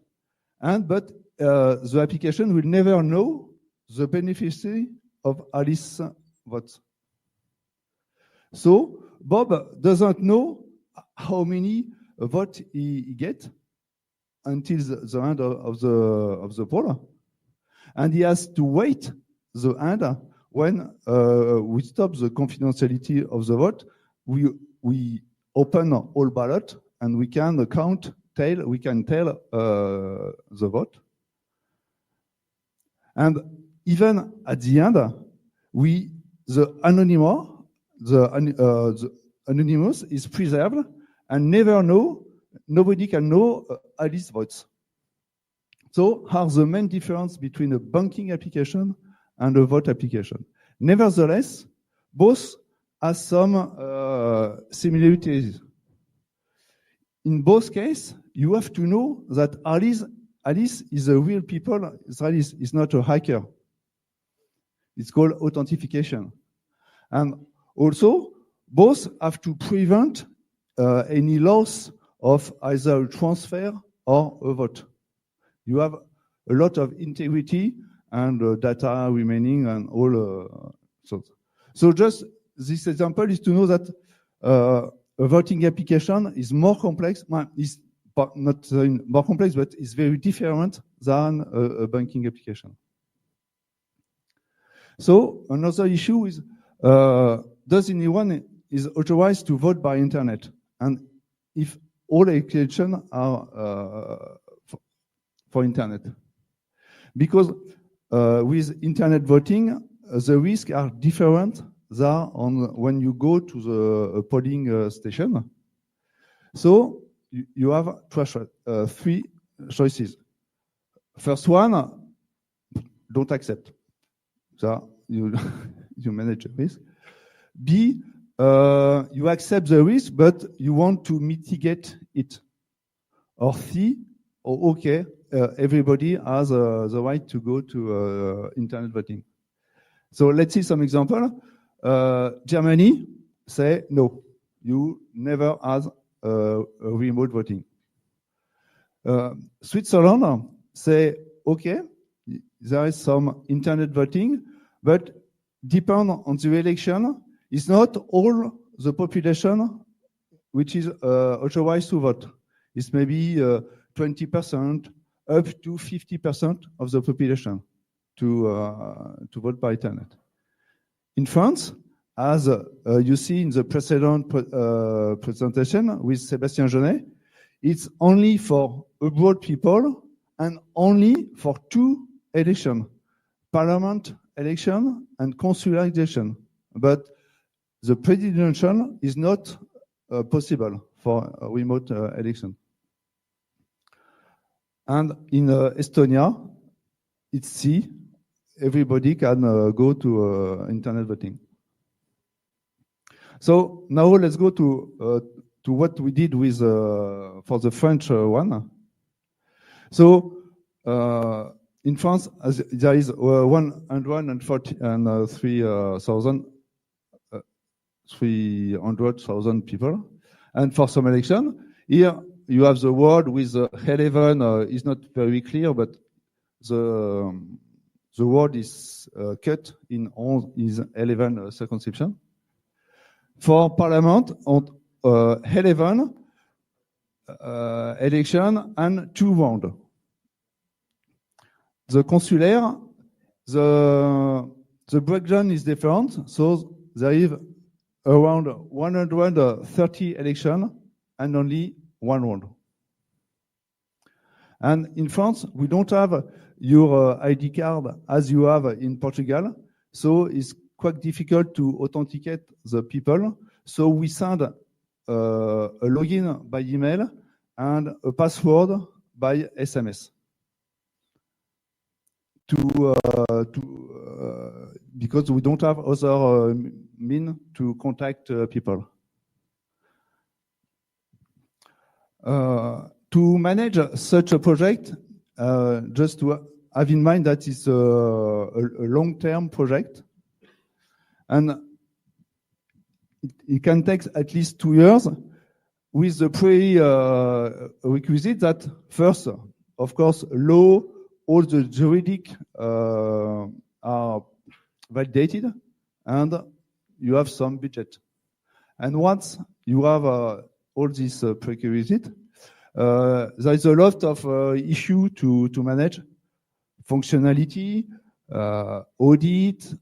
but the application will never know the beneficiary of Alice's vote. So Bob doesn't know how many votes he gets until the end of the poll, and he has to wait the end when we stop the confidentiality of the vote. We open all ballot and we can tell the vote. And even at the end, the anonymous is preserved and nobody can know Alice's votes. So are the main difference between a banking application and a vote application. Nevertheless, both have some similarities. In both cases, you have to know that Alice is a real people. Alice is not a hacker. It's called authentication. And also, both have to prevent any loss of either a transfer or a vote. You have a lot of integrity and data remaining and all sorts. So just this example is to know that a voting application is more complex, is not more complex, but is very different than a banking application. So another issue is, does anyone is authorized to vote by internet? And if all elections are for internet? Because with internet voting, the risks are different than when you go to the polling station. So you have three choices. First one, don't accept. So you manage the risk. B, you accept the risk, but you want to mitigate it. Or C, okay, everybody has the right to go to internet voting. So let's see some example. Germany say no, you never have remote voting. Switzerland say okay, there is some internet voting, but depend on the election. It's not all the population which is authorized to vote. It's maybe 20%, up to 50% of the population to vote by internet. In France, as you see in the precedent presentation with Sébastien Jeunet, it's only for abroad people and only for two elections, parliament election and consular election. But the presidential is not possible for a remote election. And in Estonia, it's C. Everybody can go to internet voting. So now let's go to what we did with for the French one. So in France, there is 143,000 people, And for some election, here you have the word with 11 is not very clear, but the word is cut in all is 11 circumscription. For parliament, on 11 election and 2 rounds. The consular, the breakdown is different, so there is around 130 elections and only 1 round. And in France, we don't have your ID card as you have in Portugal, so it's quite difficult to authenticate the people. So we send a login by email and a password by SMS because we don't have other means to contact people. To manage such a project, just to have in mind that it's a long-term project, and it can take at least 2 years with the prerequisite that first, of course, law, all the juridic are validated, and you have some budget. And once you have all these prerequisites, there is a lot of issue to manage: functionality, audit,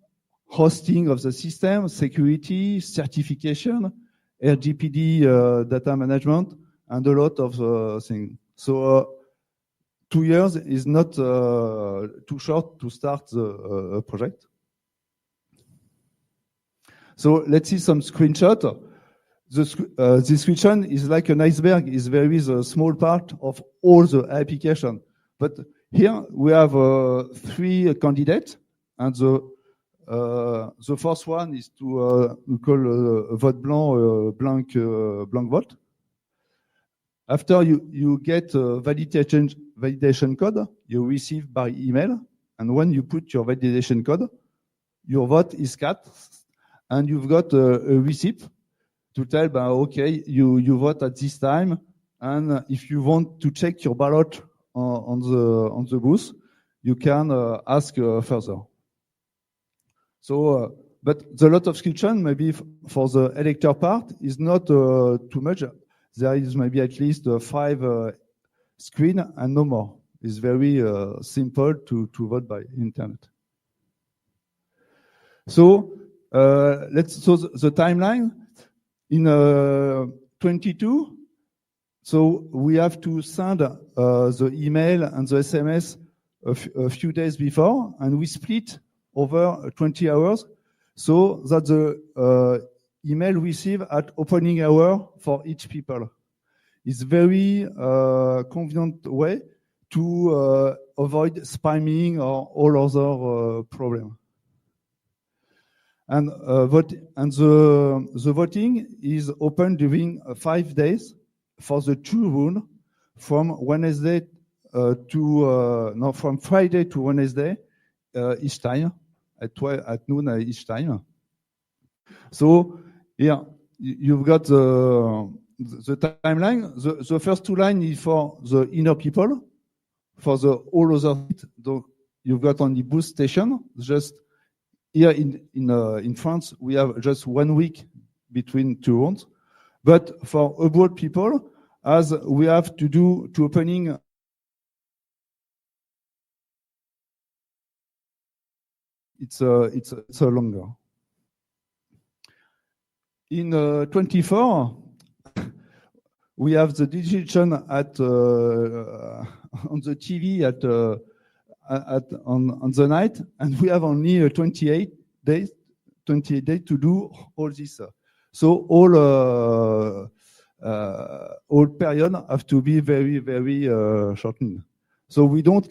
hosting of the system, security, certification, RGPD, data management, and a lot of things. So 2 years is not too short to start the project. So let's see some screenshot. This screenshot is like an iceberg. It's very the small part of all the application. But here we have 3 candidates, and the first one is to call vote blanc, blank vote. After you get validation code you receive by email, and when you put your validation code, your vote is cast, and you've got a receipt to tell, okay, you vote at this time, and if you want to check your ballot on the booth, you can ask further. So, but the lot of description maybe for the elector part is not too much. There is maybe at least 5 screen and no more. It's very simple to vote by internet. So the timeline in 22. So we have to send the email and the SMS a few days before, and we split over 20 hours, so that the email received at opening hour for each people. It's very convenient way to avoid spamming or all other problem. And the voting is open during 5 days for the 2 rounds, from Wednesday from Friday to Wednesday each time at noon each time. So here you've got the timeline. The first 2 lines is for the inner people. For the all other, you've got on the booth station. Just here in France, we have just 1 week between 2 rounds. But for abroad people, as we have to do to opening, it's a longer. In 24, we have the decision at on the TV on the night, and we have only 28 days to do all this. So all period have to be very, very shortened. So we don't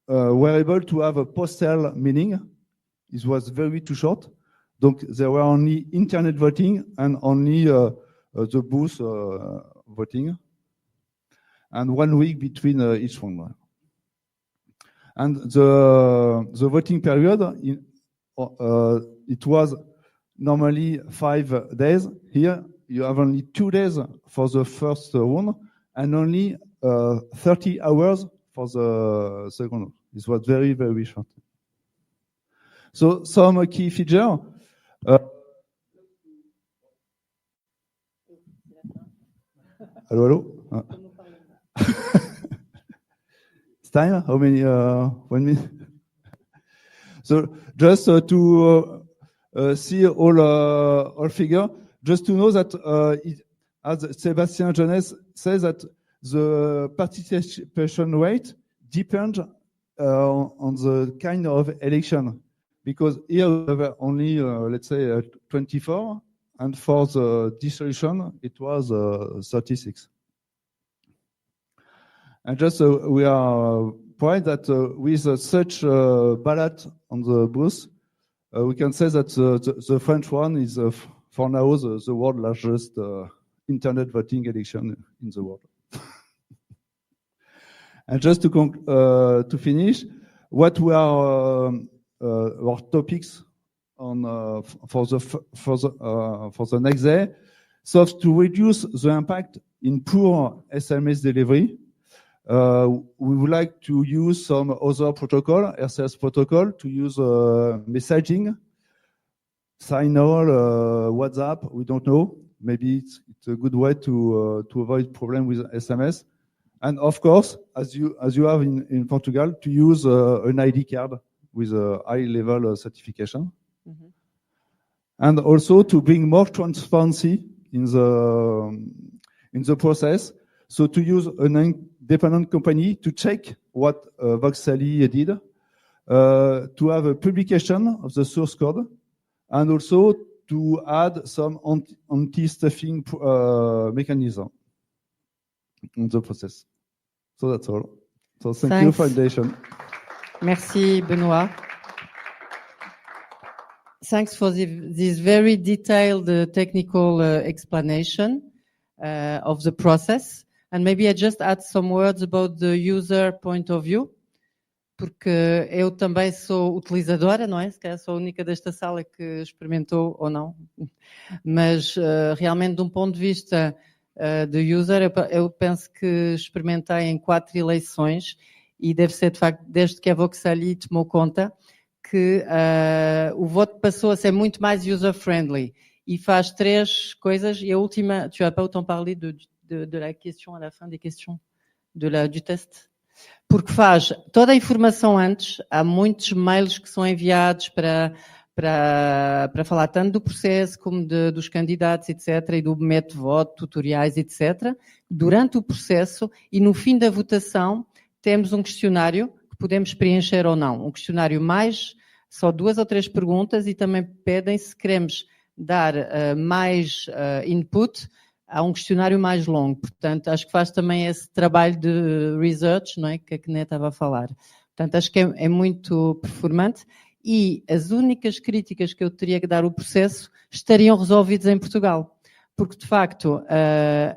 were able to have a postal meeting. It was very too short. Donc there were only internet voting and only the booth voting, and 1 week between each one. And the voting period it was normally 5 days. Here you have only 2 days for the first round and only 30 hours for the second round. This was very, very short. So some key feature. Hello. It's time? How many? 1 minute. So just to see all figure, just to know that as Sébastien Jeunesse says that the participation rate depends on the kind of election, because here we have only let's say 24, and for the dissolution it was 36. And just we are proud that with such ballot on the booth, we can say that the French one is for now the world's largest internet voting election in the world. And just to finish, what we are our topics on for the next day. So to reduce the impact in poor SMS delivery, we would like to use some other protocol, RCS protocol, to use messaging, Signal, WhatsApp. We don't know. Maybe it's a good way to avoid problem with SMS. And of course, as you have in Portugal, to use an ID card with a high level certification. Mm-hmm. And also to bring more transparency in the process. So to use an independent company to check what Voxali did, to have a publication of the source code, and also to add some anti-stuffing mechanism in the process. So that's all. So thank you, Foundation. Merci, Benoît. Thanks for this very detailed technical explanation of the process. And maybe I just add some words about the user point of view, porque eu também sou utilizadora, não é? Se calhar sou a única desta sala que experimentou ou não. Mas realmente, de um ponto de vista do user, eu penso que experimentei em 4 eleições e deve ser, de facto, desde que a Voxali tomou conta, que o voto passou a ser muito mais user-friendly e faz 3 coisas. E a última, tu n'as pas autant parlé de la question à la fin des questions du teste? Porque faz toda a informação antes, há muitos mails que são enviados para falar tanto do processo como dos candidatos, etc., e do método de voto, tutoriais, etc., durante o processo, e no fim da votação temos um questionário que podemos preencher ou não. Um questionário mais, só 2 ou 3 perguntas, e também pedem se queremos dar mais input a um questionário mais longo. Portanto, acho que faz também esse trabalho de research, não é? Que a Kné estava a falar. Portanto, acho que é muito performante, e as únicas críticas que eu teria que dar ao processo estariam resolvidas em Portugal. Porque, de facto,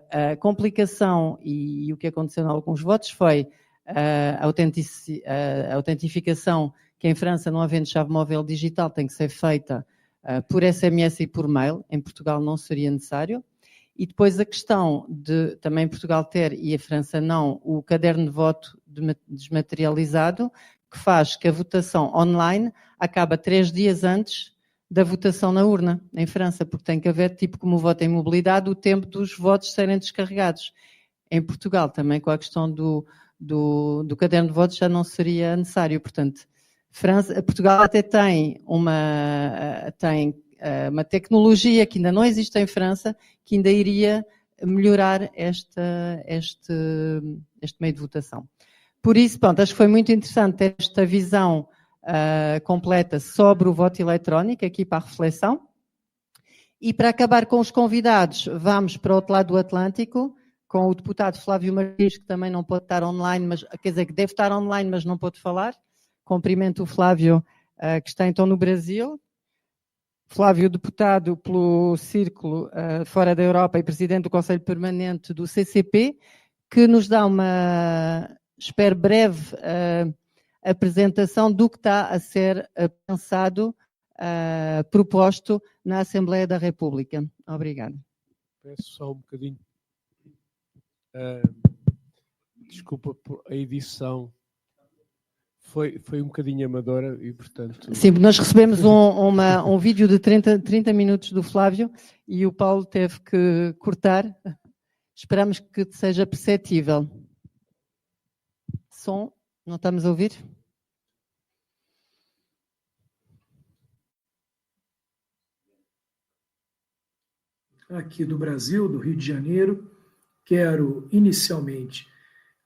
a complicação e o que aconteceu em alguns votos foi a autentificação, que em França, não havendo chave móvel digital, tem que ser feita por SMS e por mail. Em Portugal não seria necessário. E depois a questão de também Portugal ter e a França não o caderno de voto desmaterializado, que faz que a votação online acaba 3 dias antes da votação na urna, em França, porque tem que haver, tipo como o voto em mobilidade, o tempo dos votos serem descarregados. Em Portugal também, com a questão do caderno de votos, já não seria necessário. Portanto, Portugal até tem uma tecnologia que ainda não existe em França, que ainda iria melhorar este meio de votação. Por isso, pronto, acho que foi muito interessante ter esta visão completa sobre o voto eletrónico aqui para a reflexão. E para acabar com os convidados, vamos para o outro lado do Atlântico, com o deputado Flávio Martins, que também não pode estar online, mas quer dizer que deve estar online, mas não pode falar. Cumprimento o Flávio, que está então no Brasil. Flávio, deputado pelo Círculo fora da Europa e presidente do Conselho Permanente do CCP, que nos dá uma, espero, breve apresentação do que está a ser pensado proposto na Assembleia da República. Obrigada. Peço só um bocadinho. Desculpa por a edição. Foi um bocadinho amadora e, portanto... Sim, nós recebemos um vídeo de 30 minutos do Flávio e o Paulo teve que cortar. Esperamos que seja perceptível. Som, não estamos a ouvir? Aqui do Brasil, do Rio de Janeiro, quero inicialmente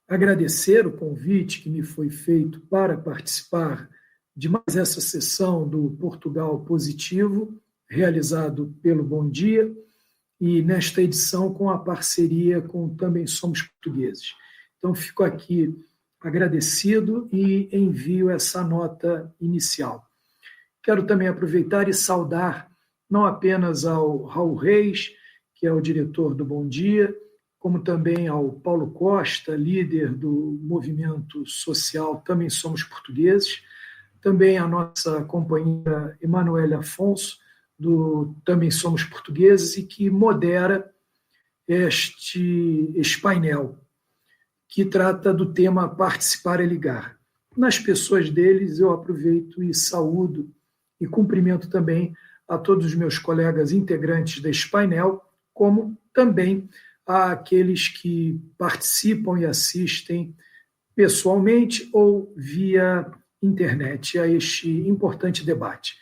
agradecer o convite que me foi feito para participar de mais essa sessão do Portugal Positivo, realizado pelo Bom Dia, e nesta edição com a parceria com Também Somos Portugueses. Então, fico aqui agradecido e envio essa nota inicial. Quero também aproveitar e saudar não apenas ao Raul Reis, que é o diretor do Bom Dia, como também ao Paulo Costa, líder do movimento social Também Somos Portugueses, também a nossa companheira Emanuela Afonso, do Também Somos Portugueses, e que modera este painel, que trata do tema Participar é Ligar. Nas pessoas deles, eu aproveito e saúdo e cumprimento também a todos os meus colegas integrantes deste painel, como também àqueles que participam e assistem pessoalmente ou via internet a este importante debate.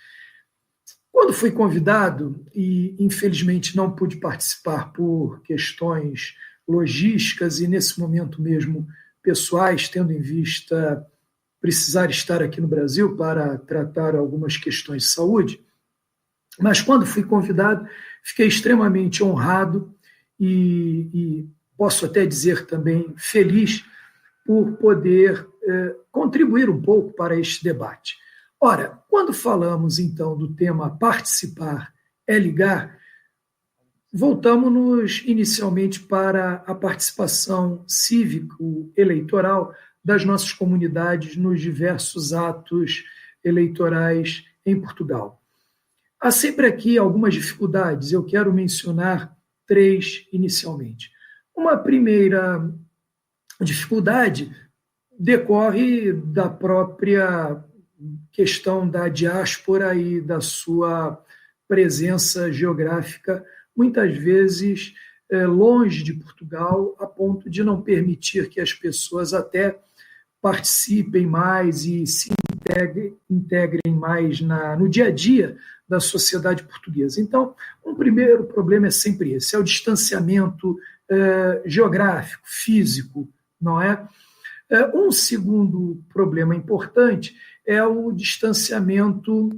Quando fui convidado, e infelizmente não pude participar por questões logísticas e nesse momento mesmo pessoais, tendo em vista precisar estar aqui no Brasil para tratar algumas questões de saúde, mas quando fui convidado, fiquei extremamente honrado e posso até dizer também feliz por poder contribuir um pouco para este debate. Ora, quando falamos então do tema participar é ligar, voltamos-nos inicialmente para a participação cívico-eleitoral das nossas comunidades nos diversos atos eleitorais em Portugal. Há sempre aqui algumas dificuldades, eu quero mencionar 3 inicialmente. Uma primeira dificuldade decorre da própria questão da diáspora e da sua presença geográfica, muitas vezes longe de Portugal, a ponto de não permitir que as pessoas até participem mais e se integrem mais no dia a dia da sociedade portuguesa. Então, um primeiro problema é sempre esse, é o distanciamento geográfico, físico, não é? Um segundo problema importante é o distanciamento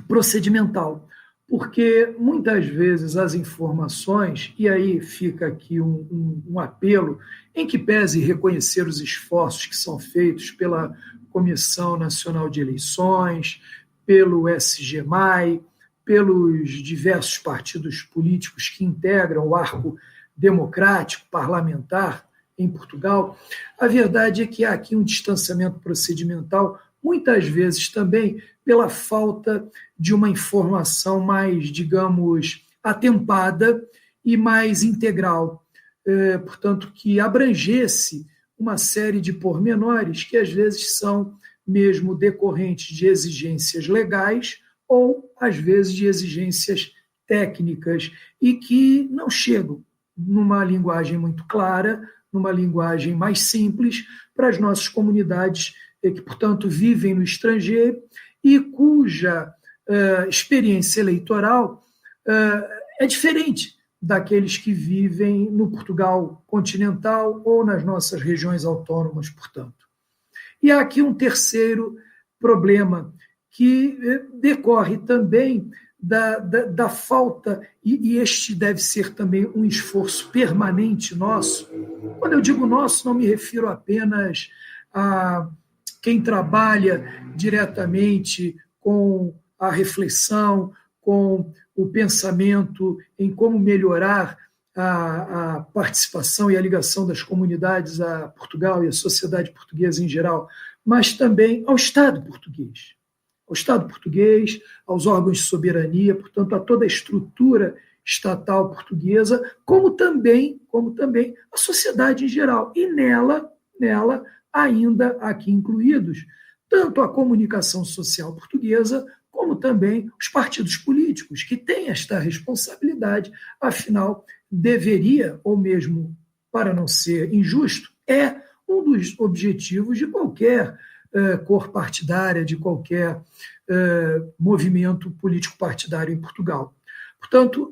procedimental, porque muitas vezes as informações, e aí fica aqui um apelo, em que pese reconhecer os esforços que são feitos pela Comissão Nacional de Eleições, pelo SGMAI, pelos diversos partidos políticos que integram o arco democrático, parlamentar em Portugal, a verdade é que há aqui um distanciamento procedimental, muitas vezes também pela falta de uma informação mais, digamos, atempada e mais integral, portanto, que abrangesse uma série de pormenores que às vezes são mesmo decorrentes de exigências legais ou, às vezes, de exigências técnicas e que não chegam numa linguagem muito clara, numa linguagem mais simples para as nossas comunidades que, portanto, vivem no estrangeiro e cuja experiência eleitoral é diferente daqueles que vivem no Portugal continental ou nas nossas regiões autônomas, portanto. E há aqui um terceiro problema que decorre também da falta, e este deve ser também um esforço permanente nosso. Quando eu digo nosso, não me refiro apenas a quem trabalha diretamente com a reflexão, com o pensamento em como melhorar a participação e a ligação das comunidades a Portugal e à sociedade portuguesa em geral, mas também ao Estado português. ao Estado português, aos órgãos de soberania, portanto, a toda a estrutura estatal portuguesa, como também a sociedade em geral. E nela ainda aqui incluídos tanto a comunicação social portuguesa, como também os partidos políticos, que têm esta responsabilidade, afinal, deveria, ou mesmo, para não ser injusto, é um dos objetivos de qualquer cor partidária, de qualquer movimento político partidário em Portugal. Portanto,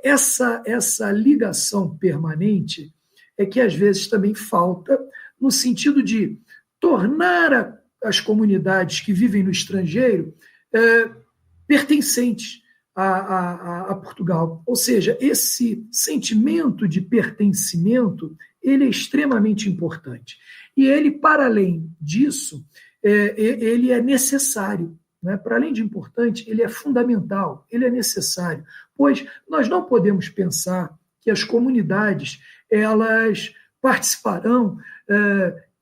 essa ligação permanente é que às vezes também falta, no sentido de tornar as comunidades que vivem no estrangeiro pertencentes a Portugal. Ou seja, esse sentimento de pertencimento, ele é extremamente importante. E ele, para além disso, ele é necessário. Né? Para além de importante, ele é fundamental, ele é necessário. Pois nós não podemos pensar que as comunidades elas participarão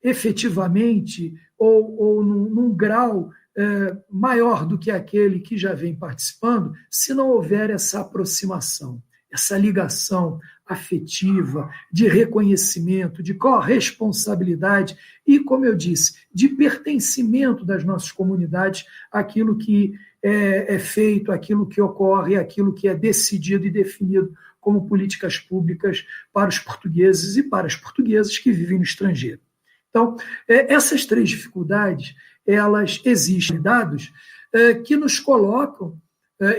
efetivamente ou num grau maior do que aquele que já vem participando, se não houver essa aproximação, essa ligação afetiva, de reconhecimento, de corresponsabilidade e, como eu disse, de pertencimento das nossas comunidades àquilo que é feito, àquilo que ocorre, àquilo que é decidido e definido como políticas públicas para os portugueses e para as portuguesas que vivem no estrangeiro. Então, essas três dificuldades, elas existem, dados que nos colocam,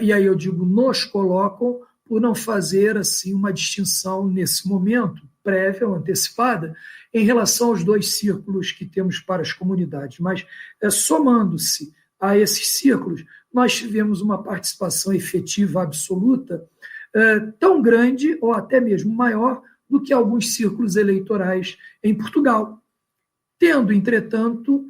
e aí eu digo nos colocam, por não fazer assim uma distinção nesse momento, prévia ou antecipada, em relação aos dois círculos que temos para as comunidades. Mas, somando-se a esses círculos, nós tivemos uma participação efetiva absoluta tão grande, ou até mesmo maior, do que alguns círculos eleitorais em Portugal, tendo, entretanto,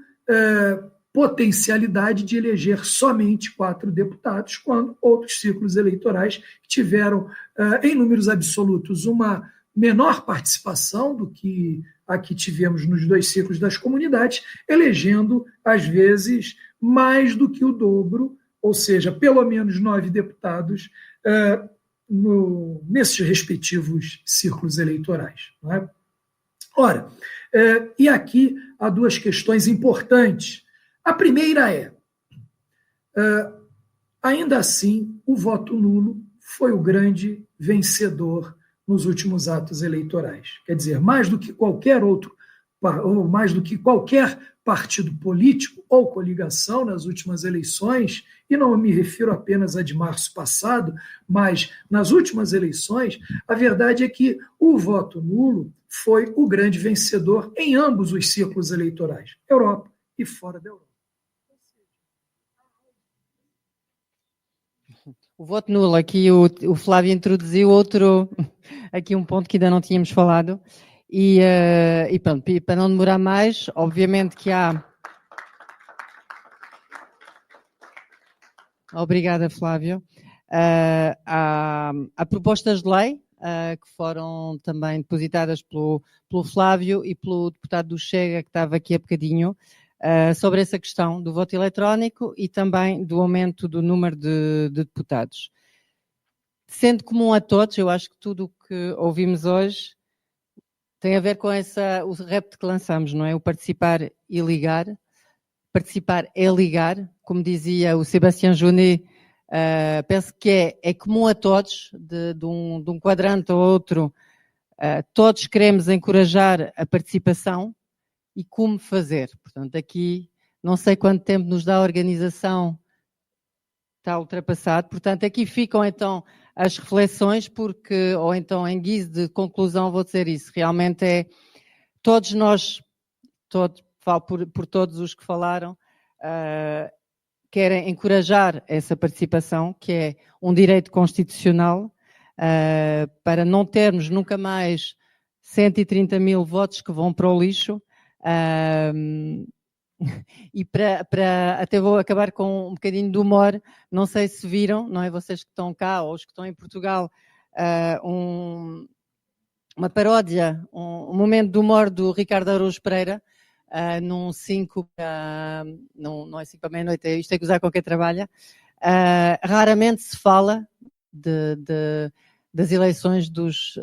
potencialidade de eleger somente 4 deputados, quando outros círculos eleitorais tiveram, em números absolutos, uma menor participação do que a que tivemos nos 2 círculos das comunidades, elegendo, às vezes, mais do que o dobro, ou seja, pelo menos 9 deputados nesses respectivos círculos eleitorais. Não é? Ora, e aqui há 2 questões importantes. A primeira é, ainda assim, o voto nulo foi o grande vencedor nos últimos atos eleitorais. Quer dizer, mais do que qualquer outro, ou mais do que qualquer partido político ou coligação nas últimas eleições, e não me refiro apenas a de março passado, mas nas últimas eleições, a verdade é que o voto nulo foi o grande vencedor em ambos os círculos eleitorais, Europa e fora da Europa. O voto nulo, aqui o Flávio introduziu aqui um ponto que ainda não tínhamos falado, e pronto, para não demorar mais, obviamente que há... Obrigada, Flávio. Há propostas de lei que foram também depositadas pelo Flávio e pelo deputado do Chega, que estava aqui há bocadinho, sobre essa questão do voto eletrónico e também do aumento do número de deputados. Sendo comum a todos, eu acho que tudo o que ouvimos hoje tem a ver com o repto que lançamos, não é? O participar e ligar. Participar é ligar, como dizia o Sébastien Jeunet, penso que é comum a todos, de um quadrante ao outro, todos queremos encorajar a participação e como fazer. Portanto, aqui não sei quanto tempo nos dá a organização, está ultrapassado. Portanto, aqui ficam então as reflexões, porque, ou então em guise de conclusão vou dizer isso, realmente todos nós, falo por todos os que falaram, querem encorajar essa participação, que é um direito constitucional, para não termos nunca mais 130 mil votos que vão para o lixo, e até vou acabar com um bocadinho de humor, não sei se viram, não é, vocês que estão cá ou os que estão em Portugal, uma paródia, um momento de humor do Ricardo Araújo Pereira, num 5 para... Não é 5 para meia-noite, isto é gozar com quem trabalha. Raramente se fala das eleições dos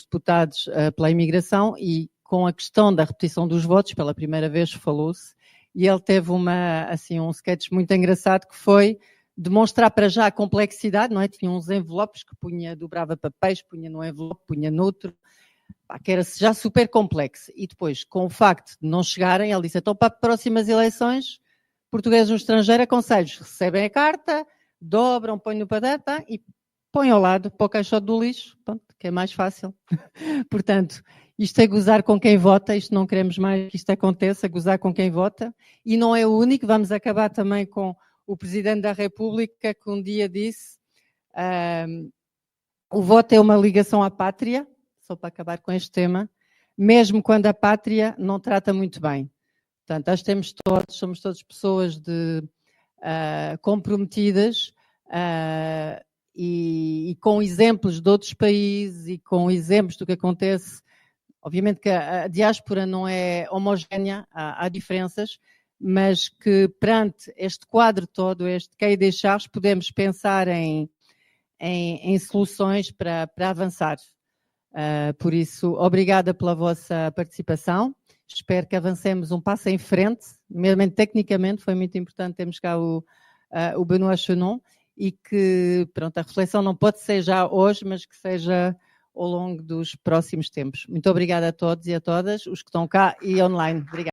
deputados pela imigração, e com a questão da repetição dos votos, pela primeira vez falou-se, e ele teve um sketch muito engraçado que foi demonstrar para já a complexidade, não é? Tinha uns envelopes que dobrava papéis, punha num envelope, punha noutro, que era já super complexo. E depois, com o facto de não chegarem, ele disse, então para próximas eleições, portugueses no estrangeiro, aconselhos, recebem a carta, dobram, põem no padrão e põem ao lado para o caixote do lixo, pronto, que é mais fácil. Portanto, isto é gozar com quem vota, isto não queremos mais que isto aconteça, gozar com quem vota, e não é o único, vamos acabar também com o Presidente da República, que um dia disse, o voto é uma ligação à pátria, só para acabar com este tema, mesmo quando a pátria não trata muito bem. Portanto, nós somos todos pessoas comprometidas, e com exemplos de outros países e com exemplos do que acontece. Obviamente que a diáspora não é homogénea, há diferenças, mas que perante este quadro todo, este cahier des charges, podemos pensar em soluções para avançar. Por isso, obrigada pela vossa participação. Espero que avancemos um passo em frente, mesmo tecnicamente, foi muito importante termos cá o Benoît Chenon, e que, pronto, a reflexão não pode ser já hoje, mas que seja ao longo dos próximos tempos. Muito obrigada a todos e a todas, os que estão cá e online. Obrigada.